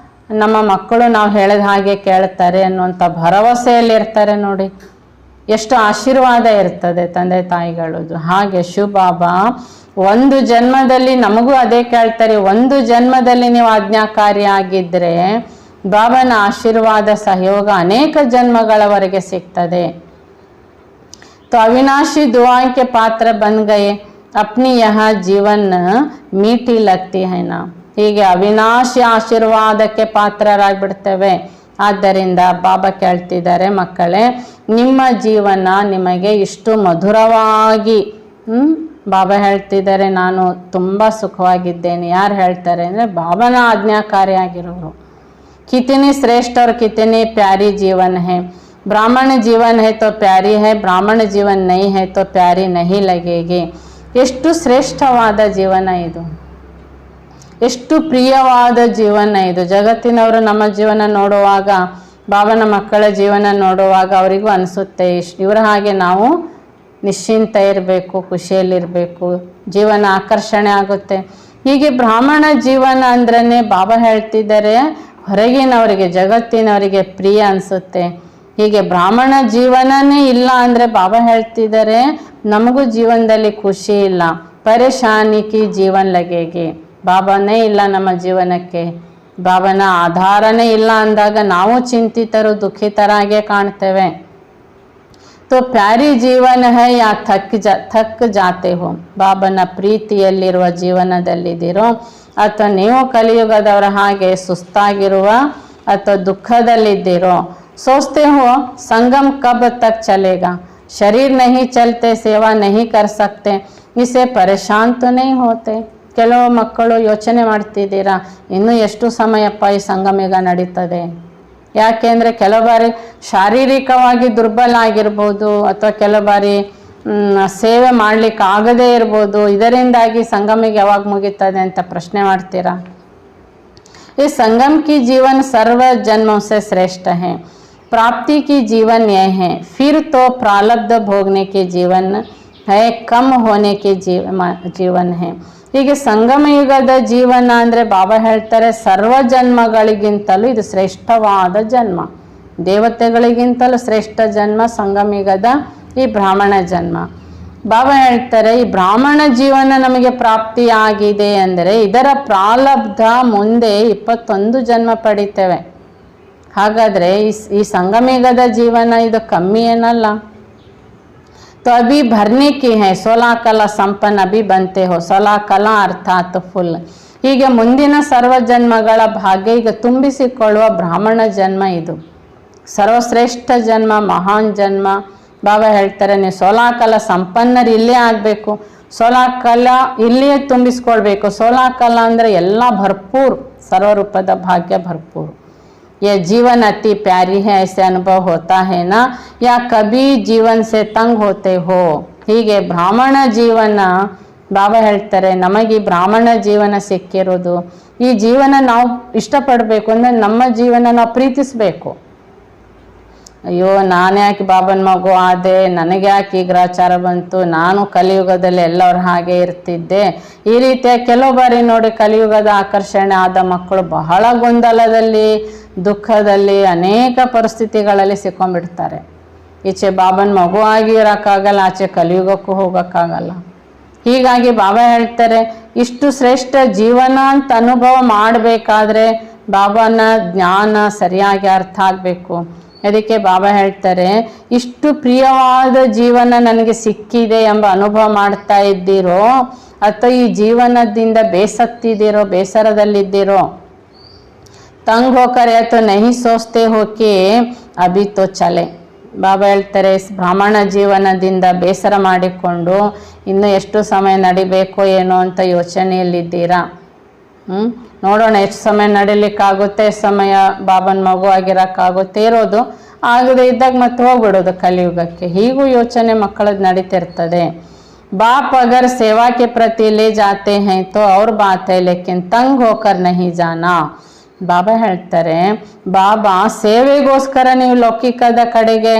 ನಮ್ಮ ಮಕ್ಕಳು ನಾವು ಹೇಳಿದ ಹಾಗೆ ಕೇಳ್ತಾರೆ ಅನ್ನುವಂಥ ಭರವಸೆಯಲ್ಲಿರ್ತಾರೆ. ನೋಡಿ ಎಷ್ಟು ಆಶೀರ್ವಾದ ಇರ್ತದೆ ತಂದೆ ತಾಯಿಗಳದು. ಹಾಗೆ ಶಿವಬಾಬಾ ಒಂದು ಜನ್ಮದಲ್ಲಿ ನಮಗೂ ಅದೇ ಕೇಳ್ತಾರೆ, ಒಂದು ಜನ್ಮದಲ್ಲಿ ನೀವು ಆಜ್ಞಾಕಾರಿ ಆಗಿದ್ರೆ ಬಾಬನ ಆಶೀರ್ವಾದ ಸಹಯೋಗ ಅನೇಕ ಜನ್ಮಗಳವರೆಗೆ ಸಿಗ್ತದೆ. तो अविनाशी दुआओं के पात्र बन गए, अपनी यहाँ जीवन मीठी लगती है ना. ಹೀಗೆ ಅವಿನಾಶಿ ಆಶೀರ್ವಾದಕ್ಕೆ ಪಾತ್ರರಾಗ್ಬಿಡ್ತೇವೆ. ಆದ್ದರಿಂದ ಬಾಬಾ ಕೇಳ್ತಿದ್ದಾರೆ, ಮಕ್ಕಳೇ ನಿಮ್ಮ ಜೀವನ ನಿಮಗೆ ಇಷ್ಟು ಮಧುರವಾಗಿ ಬಾಬಾ ಹೇಳ್ತಿದ್ದಾರೆ ನಾನು ತುಂಬ ಸುಖವಾಗಿದ್ದೇನೆ. ಯಾರು ಹೇಳ್ತಾರೆ ಅಂದರೆ ಬಾಬನ ಆಜ್ಞಾಕಾರಿಯಾಗಿರೋರು. कितनी श्रेष्ठ और कितनी प्यारी जीवन है. ब्राह्मण जीवन है तो प्यारी है, ब्राह्मण जीवन नहीं है तो प्यारी नहीं लगेगी. ಎಷ್ಟು ಶ್ರೇಷ್ಠವಾದ ಜೀವನ ಇದು, ಎಷ್ಟು ಪ್ರಿಯವಾದ ಜೀವನ ಇದು. ಜಗತ್ತಿನವರು ನಮ್ಮ ಜೀವನ ನೋಡುವಾಗ, ಬಾಬನ ಮಕ್ಕಳ ಜೀವನ ನೋಡುವಾಗ ಅವರಿಗೂ ಅನಿಸುತ್ತೆ ಇವರ ಹಾಗೆ ನಾವು ನಿಶ್ಚಿಂತ ಇರಬೇಕು, ಖುಷಿಯಲ್ಲಿರಬೇಕು, ಜೀವನ ಆಕರ್ಷಣೆ ಆಗುತ್ತೆ. ಹೀಗೆ ಬ್ರಾಹ್ಮಣ ಜೀವನ ಅಂದ್ರೇ ಬಾಬಾ ಹೇಳ್ತಿದ್ದಾರೆ ಹೊರಗಿನವರಿಗೆ ಜಗತ್ತಿನವರಿಗೆ ಪ್ರಿಯ ಅನಿಸುತ್ತೆ. ಹೀಗೆ ಬ್ರಾಹ್ಮಣ ಜೀವನನೇ ಇಲ್ಲ ಅಂದರೆ ಬಾಬಾ ಹೇಳ್ತಿದ್ದಾರೆ ನಮಗೂ ಜೀವನದಲ್ಲಿ ಖುಷಿ ಇಲ್ಲ, ಪರೇಶಾನಿ ಕಿ ಜೀವನ ಲಗೇಗಿ. ಬಾಬಾನೇ ಇಲ್ಲ ನಮ್ಮ ಜೀವನಕ್ಕೆ, ಬಾಬನ ಆಧಾರನೇ ಇಲ್ಲ ಅಂದಾಗ ನಾವು ಚಿಂತಿತರು ದುಃಖಿತರಾಗೇ ಕಾಣ್ತೇವೆ. तो प्यारी जीवन है या थक जाते हो. ಬಾಬನ ಪ್ರೀತಿಯಲ್ಲಿರುವ ಜೀವನದಲ್ಲಿದ್ದೀರೋ ಅಥವಾ ನೀವು ಕಲಿಯುಗದವರ ಹಾಗೆ ಸುಸ್ತಾಗಿರುವ ಅಥವಾ ದುಃಖದಲ್ಲಿದ್ದೀರೋ. सोचते हो संगम कब तक चलेगा, शरीर नहीं चलते सेवा नहीं कर सकते, इसे परेशान तो नहीं होते. ಕೆಲವು ಮಕ್ಕಳು ಯೋಚನೆ ಮಾಡ್ತಿದ್ದೀರಾ ಇನ್ನೂ ಎಷ್ಟು ಸಮಯಪ್ಪ ಈ ಸಂಗಮಿಗ ನಡೀತದೆ. ಯಾಕೆಂದರೆ ಕೆಲವು ಬಾರಿ ಶಾರೀರಿಕವಾಗಿ ದುರ್ಬಲ ಆಗಿರ್ಬೋದು ಅಥವಾ ಕೆಲವು ಬಾರಿ ಸೇವೆ ಮಾಡಲಿಕ್ಕೆ ಆಗದೇ ಇರ್ಬೋದು. ಇದರಿಂದಾಗಿ ಸಂಗಮಿಗೆ ಯಾವಾಗ ಮುಗಿತದೆ ಅಂತ ಪ್ರಶ್ನೆ ಮಾಡ್ತೀರಾ. ಈ ಸಂಗಮ್ ಕಿ ಜೀವನ ಸರ್ವ ಜನ್ಮೋं से श्रेष्ठ है. प्राप्ति की जीवन यह है, फिर तो प्रारब्ध भोगने के जीवन है, कम होने के जीवन है. ಹೀಗೆ ಸಂಗಮ ಯುಗದ ಜೀವನ ಅಂದರೆ ಬಾಬಾ ಹೇಳ್ತಾರೆ ಸರ್ವ ಜನ್ಮಗಳಿಗಿಂತಲೂ ಇದು ಶ್ರೇಷ್ಠವಾದ ಜನ್ಮ, ದೇವತೆಗಳಿಗಿಂತಲೂ ಶ್ರೇಷ್ಠ ಜನ್ಮ ಸಂಗಮ ಯುಗದ ಈ ಬ್ರಾಹ್ಮಣ ಜನ್ಮ. ಬಾಬಾ ಹೇಳ್ತಾರೆ ಈ ಬ್ರಾಹ್ಮಣ ಜೀವನ ನಮಗೆ ಪ್ರಾಪ್ತಿಯಾಗಿದೆ ಅಂದರೆ ಇದರ ಪ್ರಾರಬ್ಧ ಮುಂದೆ 21 ಜನ್ಮ ಪಡಿತೇವೆ. ಹಾಗಾದರೆ ಈ ಸಂಗಮ ಯುಗದ ಜೀವನ ಇದು ಕಮ್ಮಿ ಏನಲ್ಲ. तो अभी भरने की है 16 कला संपन्न अभी बनते हो 16 कಲಾ ಅರ್ಥಾತ್ ಫುಲ್. ಹೀಗೆ ಮುಂದಿನ ಸರ್ವ ಜನ್ಮಗಳ ಭಾಗ್ಯ ಈಗ ತುಂಬಿಸಿಕೊಳ್ಳುವ ಬ್ರಾಹ್ಮಣ ಜನ್ಮ ಇದು ಸರ್ವಶ್ರೇಷ್ಠ ಜನ್ಮ, ಮಹಾನ್ ಜನ್ಮ. ಬಾಬಾ ಹೇಳ್ತಾರೆ ನೀವು 16 ಕಲಾ ಸಂಪನ್ನರು ಇಲ್ಲೇ ಆಗಬೇಕು, 16 ಕಲಾ ಇಲ್ಲಿಯೇ ತುಂಬಿಸ್ಕೊಳ್ಬೇಕು. 16 ಕಲಾ ಅಂದರೆ ಎಲ್ಲ ಭರ್ಪೂರ್, ಸರ್ವರೂಪದ ಭಾಗ್ಯ ಭರ್ಪೂರ್. यह जीवन अति प्यारी है, ऐसे अनुभव होता है ना, या कभी जीवन से तंग होते हो. ಹೀಗೆ ಬ್ರಾಹ್ಮಣ ಜೀವನ ಬಾಬಾ ಹೇಳ್ತಾರೆ ನಮಗೆ ಈ ಬ್ರಾಹ್ಮಣ ಜೀವನ ಸಿಕ್ಕಿರೋದು, ಈ ಜೀವನ ನಾವು ಇಷ್ಟಪಡಬೇಕು ಅಂದರೆ ನಮ್ಮ ಜೀವನ ನಾವು ಪ್ರೀತಿಸಬೇಕು. ಅಯ್ಯೋ ನಾನು ಯಾಕೆ ಬಾಬನ ಮಗು ಆದೆ, ನನಗೆ ಯಾಕೆ ಈ ಗ್ರಹಚಾರ ಬಂತು, ನಾನು ಕಲಿಯುಗದಲ್ಲಿ ಎಲ್ಲರ ಹಾಗೆ ಇರ್ತಿದ್ದೆ. ಈ ರೀತಿಯ ಕೆಲವು ಬಾರಿ ನೋಡಿ ಕಲಿಯುಗದ ಆಕರ್ಷಣೆ ಆದ ಮಕ್ಕಳು ಬಹಳ ಗೊಂದಲದಲ್ಲಿ, ದುಃಖದಲ್ಲಿ, ಅನೇಕ ಪರಿಸ್ಥಿತಿಗಳಲ್ಲಿ ಸಿಕ್ಕೊಂಡ್ಬಿಡ್ತಾರೆ. ಈಚೆ ಬಾಬನ ಮಗು ಆಗಿ ಇರೋಕ್ಕಾಗಲ್ಲ, ಆಚೆ ಕಲಿಯುಗಕ್ಕೂ ಹೋಗೋಕ್ಕಾಗಲ್ಲ. ಹೀಗಾಗಿ ಬಾಬಾ ಹೇಳ್ತಾರೆ ಇಷ್ಟು ಶ್ರೇಷ್ಠ ಜೀವನ ಅಂತ ಅನುಭವ ಮಾಡಬೇಕಾದ್ರೆ ಬಾಬಾನ ಜ್ಞಾನ ಸರಿಯಾಗಿ ಅರ್ಥ ಆಗಬೇಕು. ಅದಕ್ಕೆ ಬಾಬಾ ಹೇಳ್ತಾರೆ ಇಷ್ಟು ಪ್ರಿಯವಾದ ಜೀವನ ನನಗೆ ಸಿಕ್ಕಿದೆ ಎಂಬ ಅನುಭವ ಮಾಡ್ತಾ ಇದ್ದೀರೋ ಅಥವಾ ಈ ಜೀವನದಿಂದ ಬೇಸತ್ತಿದ್ದೀರೋ, ಬೇಸರದಲ್ಲಿದ್ದೀರೋ, तंग होकर या तो नहीं सोचते हो कि अभी तो चले. ಬಾಬಾ ಹೇಳ್ತಾರೆ ಬ್ರಾಹ್ಮಣ ಜೀವನದಿಂದ ಬೇಸರ ಮಾಡಿಕೊಂಡು ಇನ್ನು ಎಷ್ಟು ಸಮಯ ನಡಿಬೇಕೋ ಏನೋ ಅಂತ ಯೋಚನೆಯಲ್ಲಿದ್ದೀರಾ. ನೋಡೋಣ ಎಷ್ಟು ಸಮಯ ನಡಿಲಿಕ್ಕಾಗುತ್ತೆ, ಎಷ್ಟು ಸಮಯ ಬಾಬನ ಮಗು ಆಗಿರೋಕ್ಕಾಗುತ್ತೆ, ಇರೋದು ಆಗದೆ ಇದ್ದಾಗ ಮತ್ತೆ ಹೋಗ್ಬಿಡೋದು ಕಲಿಯುಗಕ್ಕೆ. ಹೀಗೂ ಯೋಚನೆ ಮಕ್ಕಳದ್ದು ನಡೀತಿರ್ತದೆ. बाप अगर सेवा के प्रति ले जाते हैं तो और बात है, लेकिन तंग होकर नहीं जाना. ಬಾಬಾ ಹೇಳ್ತಾರೆ ಬಾಬಾ ಸೇವೆಗೋಸ್ಕರ ನೀವು ಲೌಕಿಕದ ಕಡೆಗೆ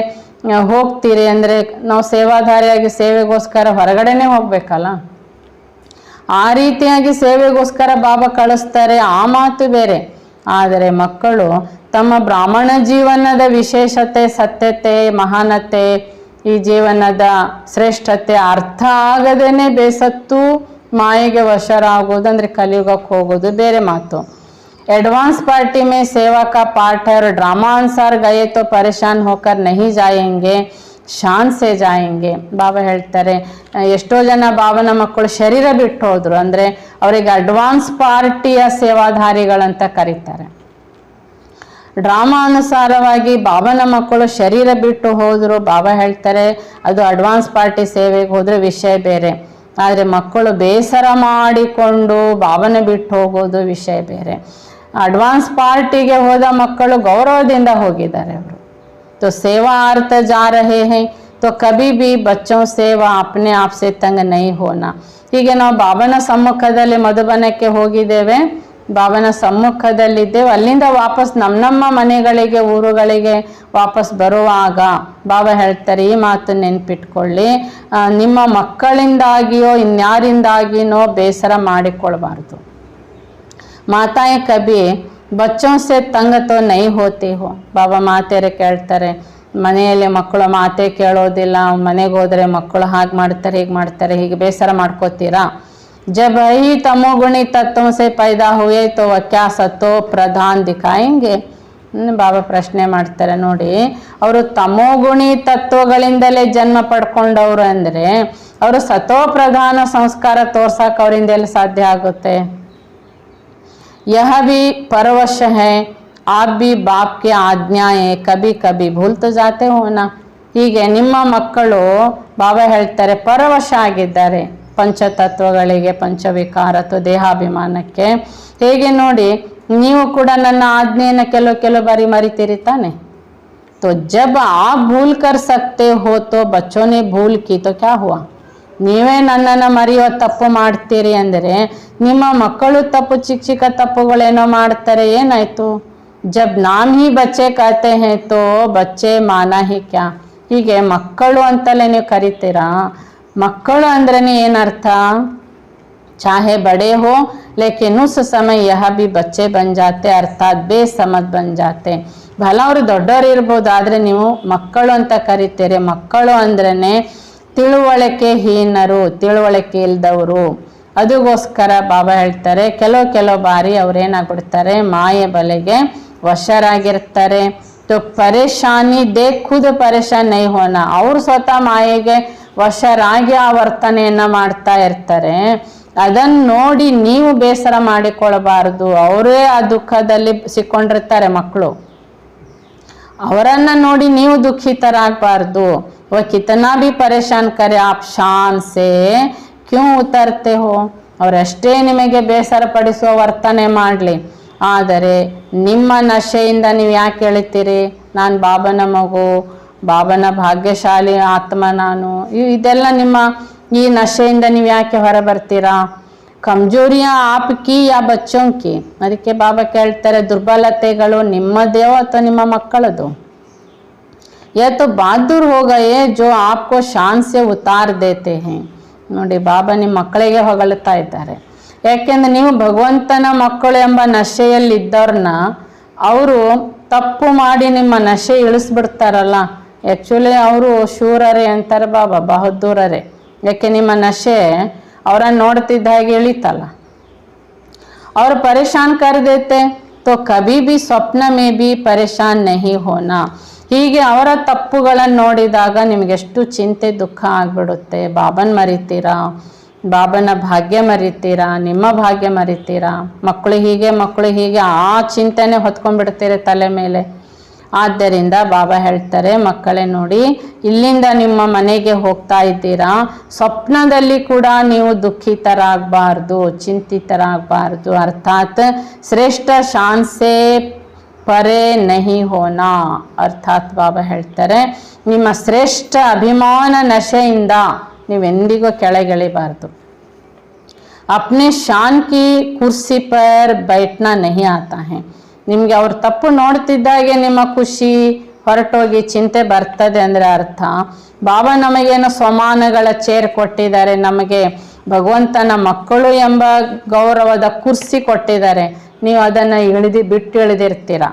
ಹೋಗ್ತೀರಿ ಅಂದರೆ ನಾವು ಸೇವಾಧಾರಿಯಾಗಿ ಸೇವೆಗೋಸ್ಕರ ಹೊರಗಡೆನೆ ಹೋಗ್ಬೇಕಲ್ಲ. ಆ ರೀತಿಯಾಗಿ ಸೇವೆಗೋಸ್ಕರ ಬಾಬಾ ಕಳಿಸ್ತಾರೆ, ಆ ಮಾತು ಬೇರೆ. ಆದರೆ ಮಕ್ಕಳು ತಮ್ಮ ಬ್ರಾಹ್ಮಣ ಜೀವನದ ವಿಶೇಷತೆ, ಸತ್ಯತೆ, ಮಹಾನತೆ, ಈ ಜೀವನದ ಶ್ರೇಷ್ಠತೆ ಅರ್ಥ ಆಗದೇನೆ ಬೇಸತ್ತು ಮಾಯೆಗೆ ವಶರಾಗೋದು ಅಂದರೆ ಕಲಿಯುಗಕ್ಕೆ ಹೋಗೋದು ಬೇರೆ ಮಾತು. एडवांस पार्टी में सेवा का पाठ है और ड्रामा अनुसार गए तो परेशान होकर नहीं जाएंगे, शान से जाएंगे. ಬಾಬಾ ಹೇಳ್ತಾರೆ ಎಷ್ಟೋ ಜನ ಬಾಬನ ಮಕ್ಕಳು ಶರೀರ ಬಿಟ್ಟು ಹೋದ್ರು ಅಂದರೆ ಅವರಿಗೆ ಅಡ್ವಾನ್ಸ್ ಪಾರ್ಟಿಯ ಸೇವಾಧಾರಿಗಳಂತ ಕರೀತಾರೆ. ಡ್ರಾಮಾ ಅನುಸಾರವಾಗಿ ಬಾಬನ ಮಕ್ಕಳು ಶರೀರ ಬಿಟ್ಟು ಹೋದ್ರು. ಬಾಬಾ ಹೇಳ್ತಾರೆ ಅದು ಅಡ್ವಾನ್ಸ್ ಪಾರ್ಟಿ ಸೇವೆಗೆ ಹೋದ್ರೆ ವಿಷಯ ಬೇರೆ, ಆದರೆ ಮಕ್ಕಳು ಬೇಸರ ಮಾಡಿಕೊಂಡು ಬಾಬನ ಬಿಟ್ಟು ಹೋಗೋದು ವಿಷಯ ಬೇರೆ. ಅಡ್ವಾನ್ಸ್ ಪಾರ್ಟಿಗೆ ಹೋದ ಮಕ್ಕಳು ಗೌರವದಿಂದ ಹೋಗಿದ್ದಾರೆ ಅವರು. तो सेवा अर्थ जा रहे हैं तो कभी भी बच्चों से व अपने आप से तंग नहीं होना. ಹೀಗೆ ನಾವು ಬಾಬನ ಸಮ್ಮುಖದಲ್ಲಿ ಮಧುಬನಕ್ಕೆ ಹೋಗಿದ್ದೇವೆ, ಬಾಬನ ಸಮ್ಮುಖದಲ್ಲಿದ್ದೇವೆ, ಅಲ್ಲಿಂದ ವಾಪಸ್ ನಮ್ಮ ಮನೆಗಳಿಗೆ, ಊರುಗಳಿಗೆ ವಾಪಸ್ ಬರುವಾಗ ಬಾಬಾ ಹೇಳ್ತಾರೆ ಈ ಮಾತು ನೆನ್ಪಿಟ್ಕೊಳ್ಳಿ, ನಿಮ್ಮ ಮಕ್ಕಳಿಂದಾಗಿಯೋ ಇನ್ಯಾರಿಂದಾಗಿನೋ ಬೇಸರ ಮಾಡಿಕೊಳ್ಬಾರ್ದು. ಮಾತಾಯೇ ಕಬಿ ಬಚ್ಚೋं से तंग तो नहीं होते हो. ಬಾಬಾ ಮಾತೆಯರು ಕೇಳ್ತಾರೆ ಮನೆಯಲ್ಲಿ ಮಕ್ಕಳು ಮಾತೆ ಕೇಳೋದಿಲ್ಲ, ಮನೆಗೆ ಹೋದರೆ ಮಕ್ಕಳು ಹಾಗೆ ಮಾಡ್ತಾರೆ, ಹೀಗೆ ಮಾಡ್ತಾರೆ, ಹೀಗೆ ಬೇಸರ ಮಾಡ್ಕೋತೀರಾ. जब ही तमोगुणी तत्वों से पैदा हुए तो वह क्या सतो प्रधान दिखाएंगे. ಬಾಬಾ ಪ್ರಶ್ನೆ ಮಾಡ್ತಾರೆ ನೋಡಿ, ಅವರು ತಮೋಗುಣಿ ತತ್ವಗಳಿಂದಲೇ ಜನ್ಮ ಪಡ್ಕೊಂಡವರು ಅಂದರೆ ಅವರು ಸತೋ ಪ್ರಧಾನ ಸಂಸ್ಕಾರ ತೋರ್ಸಕ್ಕೆ ಅವರಿಂದೆಲ್ಲ ಸಾಧ್ಯ ಆಗುತ್ತೆ. यह भी परवश है, आप भी बाप के आज्ञाएं कभी कभी भूल तो जाते हो ना. ಹೀಗೆ ನಿಮ್ಮ ಮಕ್ಕಳು ಬಾಬಾ ಹೇಳ್ತಾರೆ ಪರವಶ ಆಗಿದ್ದಾರೆ ಪಂಚತತ್ವಗಳಿಗೆ, ಪಂಚವಿಕಾರ ಅಥವಾ ದೇಹಾಭಿಮಾನಕ್ಕೆ. ಹೇಗೆ ನೋಡಿ ನೀವು ಕೂಡ ನನ್ನ ಆಜ್ಞೆಯನ್ನು ಕೆಲವು ಬಾರಿ ಮರಿತೀರಿ ತಾನೆ. तो जब आप भूल कर सकते हो तो बच्चों ने भूल की तो क्या हुआ. ನೀವೇ ನನ್ನನ್ನು ಮರೆಯೋ ತಪ್ಪು ಮಾಡ್ತೀರಿ ಅಂದರೆ ನಿಮ್ಮ ಮಕ್ಕಳು ತಪ್ಪು, ಚಿಕ್ಕ ಚಿಕ್ಕ ತಪ್ಪುಗಳೇನೋ ಮಾಡ್ತಾರೆ, ಏನಾಯ್ತು. ಜಬ್ ನಾಮ್ ಹಿ ಬಚ್ಚೆ ಕಹತೆ ಹೇ ತೋ ಬಚ್ಚೆ ಮಾನ ಹಿ ಕ್ಯಾ. ಹೀಗೆ ಮಕ್ಕಳು ಅಂತಲೇ ನೀವು ಕರಿತೀರಾ. ಮಕ್ಕಳು ಅಂದ್ರೆ ಏನರ್ಥ, ಚಾಹೆ ಬಡೆ ಹೋ ಲೇಕಿನ್ ಉಸ್ ಸಮಯ ಯಹ ಬಿ ಬಚ್ಚೆ ಬನ್ ಜಾತೆ ಅರ್ಥಾತ್ ಬೇಸಮಜ್ ಬನ್ ಜಾತೆ. ಭಲ ಅವರು ದೊಡ್ಡವರು ಇರ್ಬೋದು, ಆದರೆ ನೀವು ಮಕ್ಕಳು ಅಂತ ಕರಿತೀರಿ. ಮಕ್ಕಳು ಅಂದ್ರೇ ತಿಳುವಳಿಕೆ ಹೀನರು, ತಿಳುವಳಿಕೆ ಇಲ್ದವರು. ಅದಕ್ಕೋಸ್ಕರ ಬಾಬಾ ಹೇಳ್ತಾರೆ ಕೆಲವು ಬಾರಿ ಅವ್ರೇನಾಗ್ಬಿಡ್ತಾರೆ ಮಾಯೆ ಬಲೆಗೆ ವಶರಾಗಿರ್ತಾರೆ. तो परेशानी देख खुद परेशान नहीं होना. ಅವರು ಸ್ವತಃ ಮಾಯೆಗೆ ವಶರಾಗಿ ಆ ವರ್ತನೆಯನ್ನ ಮಾಡ್ತಾ ಇರ್ತಾರೆ. ಅದನ್ನ ನೋಡಿ ನೀವು ಬೇಸರ ಮಾಡಿಕೊಳ್ಳಬಾರದು. ಅವರೇ ಆ ದುಃಖದಲ್ಲಿ ಸಿಕ್ಕೊಂಡಿರ್ತಾರೆ ಮಕ್ಕಳು, ಅವರನ್ನ ನೋಡಿ ನೀವು ದುಃಖಿತರಾಗಬಾರ್ದು. वह कितना भी परेशान करे आप शान से क्यों उतरते हो. ಅವರಷ್ಟೇ ನಿಮಗೆ ಬೇಸರ ಪಡಿಸುವ ವರ್ತನೆ ಮಾಡಲಿ, ಆದರೆ ನಿಮ್ಮ ನಶೆಯಿಂದ ನೀವು ಯಾಕೆ ಹೇಳ್ತೀರಿ ನಾನು ಬಾಬನ ಮಗು, ಬಾಬನ ಭಾಗ್ಯಶಾಲಿ ಆತ್ಮ ನಾನು, ಇದೆಲ್ಲ ನಿಮ್ಮ ಈ ನಶೆಯಿಂದ ನೀವು ಯಾಕೆ ಹೊರ ಬರ್ತೀರಾ. ಕಮ್ಜೋರಿಯಾ ಆಪ್ಕಿ ಯಾ ಬಚ್ಚೋಂಕಿ. ಅದಕ್ಕೆ ಬಾಬಾ ಕೇಳ್ತಾರೆ ದುರ್ಬಲತೆಗಳು ನಿಮ್ಮದೇ ಅಥವಾ ನಿಮ್ಮ ಮಕ್ಕಳದು. यह तो बहादुर हो गए जो आपको शान से उतार देते हैं. ನೋಡಿ ಬಾಬಾ ನಿಮ್ಮ ಮಕ್ಕಳಿಗೆ ಹೊಗಳ್ತಾ ಇದ್ದಾರೆ. ಯಾಕೆಂದ್ರೆ ನೀವು ಭಗವಂತನ ಮಕ್ಕಳು ಎಂಬ ನಶೆಯಲ್ಲಿದ್ದವ್ರನ್ನ ಅವರು ತಪ್ಪು ಮಾಡಿ ನಿಮ್ಮ ನಶೆ ಇಳಿಸ್ಬಿಡ್ತಾರಲ್ಲ. ಆ್ಯಕ್ಚುಲಿ ಅವರು ಶೂರರೇ ಅಂತಾರೆ ಬಾಬಾ, ಬಹದ್ದೂರರೇ. ಯಾಕೆ ನಿಮ್ಮ ನಶೆ ಅವರನ್ನು ನೋಡ್ತಿದ್ದ ಹಾಗೆ ಇಳಿತಲ್ಲ. और परेशान कर देते तो कभी भी स्वप्न में भी परेशान नहीं होना. ಹೀಗೆ ಅವರ ತಪ್ಪುಗಳನ್ನು ನೋಡಿದಾಗ ನಿಮಗೆಷ್ಟು ಚಿಂತೆ ದುಃಖ ಆಗಿಬಿಡುತ್ತೆ. ಬಾಬನ್ ಮರಿತೀರಾ, ಬಾಬನ ಭಾಗ್ಯ ಮರಿತೀರಾ, ನಿಮ್ಮ ಭಾಗ್ಯ ಮರಿತೀರಾ. ಮಕ್ಕಳು ಹೀಗೆ ಆ ಚಿಂತೆನೆ ಹೊತ್ಕೊಂಡ್ಬಿಡ್ತೀರಿ ತಲೆ ಮೇಲೆ. ಆದ್ದರಿಂದ ಬಾಬಾ ಹೇಳ್ತಾರೆ ಮಕ್ಕಳೇ ನೋಡಿ, ಇಲ್ಲಿಂದ ನಿಮ್ಮ ಮನೆಗೆ ಹೋಗ್ತಾ ಇದ್ದೀರಾ, ಸ್ವಪ್ನದಲ್ಲಿ ಕೂಡ ನೀವು ದುಃಖಿತರಾಗಬಾರ್ದು, ಚಿಂತಿತರಾಗಬಾರ್ದು. ಅರ್ಥಾತ್ ಶ್ರೇಷ್ಠ ಶಾನ್ಸೆ ಪರೇ ನಹಿ ಹೋನಾ. ಅರ್ಥಾತ್ ಬಾಬಾ ಹೇಳ್ತಾರೆ ನಿಮ್ಮ ಶ್ರೇಷ್ಠ ಅಭಿಮಾನ ನಶೆಯಿಂದ ನೀವೆಂದಿಗೂ ಕೆಳಗಿಳಿಬಾರ್ದು. ಅಪ್ನೆ ಶಾನ್ ಕಿ ಕುರ್ಸಿ ಪರ್ ಬೈಟ್ನಾ ನಹಿ ಆತಾ ಹೈ. ನಿಮಗೆ ಅವ್ರ ತಪ್ಪು ನೋಡ್ತಿದ್ದಾಗೆ ನಿಮ್ಮ ಖುಷಿ ಹೊರಟೋಗಿ ಚಿಂತೆ ಬರ್ತದೆ ಅಂದರೆ ಅರ್ಥ ಬಾಬಾ ನಮಗೇನೋ ಸ್ವಮಾನಗಳ ಚೇರ್ ಕೊಟ್ಟಿದ್ದಾರೆ, ನಮಗೆ ಭಗವಂತನ ಮಕ್ಕಳು ಎಂಬ ಗೌರವದ ಕುರ್ಸಿ ಕೊಟ್ಟಿದ್ದಾರೆ, ನೀವು ಅದನ್ನು ಬಿಟ್ಟು ಇಳಿದಿರ್ತೀರ.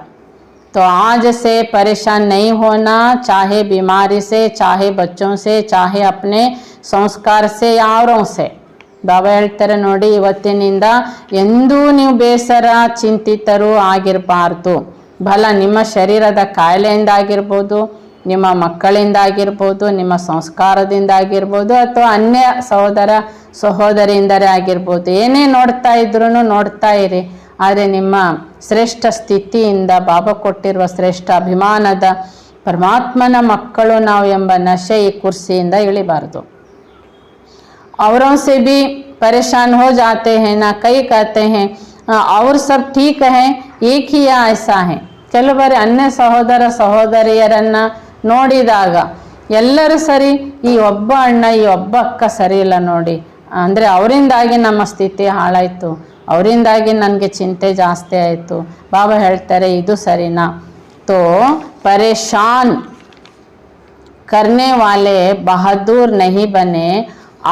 तो आज से परेशान नहीं होना, चाहे बीमारी से, चाहे बच्चों से, चाहे अपने संस्कार से या औरों से. ಬಾಬಾ ಹೇಳ್ತಾರೆ ನೋಡಿ, ಇವತ್ತಿನಿಂದ ಎಂದೂ ನೀವು ಬೇಸರ ಚಿಂತಿತರು ಆಗಿರಬಾರ್ದು. ಬಲ ನಿಮ್ಮ ಶರೀರದ ಕಾಯಿಲೆಯಿಂದ ಆಗಿರ್ಬೋದು, ನಿಮ್ಮ ಮಕ್ಕಳಿಂದ ಆಗಿರ್ಬೋದು, ನಿಮ್ಮ ಸಂಸ್ಕಾರದಿಂದ ಆಗಿರ್ಬೋದು, ಅಥವಾ ಅನ್ಯ ಸಹೋದರ ಸಹೋದರಿಯಿಂದರೇ ಆಗಿರ್ಬೋದು. ಏನೇ ನೋಡ್ತಾ ಇದ್ರೂ ನೋಡ್ತಾ ಇರಿ, ಆದರೆ ನಿಮ್ಮ ಶ್ರೇಷ್ಠ ಸ್ಥಿತಿಯಿಂದ ಬಾಬಾ ಕೊಟ್ಟಿರುವ ಶ್ರೇಷ್ಠ ಅಭಿಮಾನದ ಪರಮಾತ್ಮನ ಮಕ್ಕಳು ನಾವು ಎಂಬ ನಶೆ ಈ ಕುರ್ಸಿಯಿಂದ ಇಳಿಬಾರ್ದು. औरों से भी परेशान हो जाते हैं ना, कई कहते हैं और सब ठीक है एक ही या ऐसा है. ಕೆಲವು ಬಾರಿ ಅನ್ಯ ಸಹೋದರ ಸಹೋದರಿಯರನ್ನ ನೋಡಿದಾಗ ಎಲ್ಲರೂ ಸರಿ, ಈ ಒಬ್ಬ ಅಣ್ಣ ಈ ಒಬ್ಬ ಅಕ್ಕ ಸರಿ ಇಲ್ಲ ನೋಡಿ, ಅಂದರೆ ಅವರಿಂದಾಗಿ ನಮ್ಮ ಸ್ಥಿತಿ ಹಾಳಾಯಿತು, ಅವರಿಂದಾಗಿ ನನಗೆ ಚಿಂತೆ ಜಾಸ್ತಿ ಆಯಿತು. ಬಾಬಾ ಹೇಳ್ತಾರೆ ಇದು ಸರಿನಾ. ತೋ ಪರೇಶಾನ್ ಕರ್ನೆ ವಾಲೆ ಬಹದ್ದೂರ್ ನಹಿ ಬನೆ,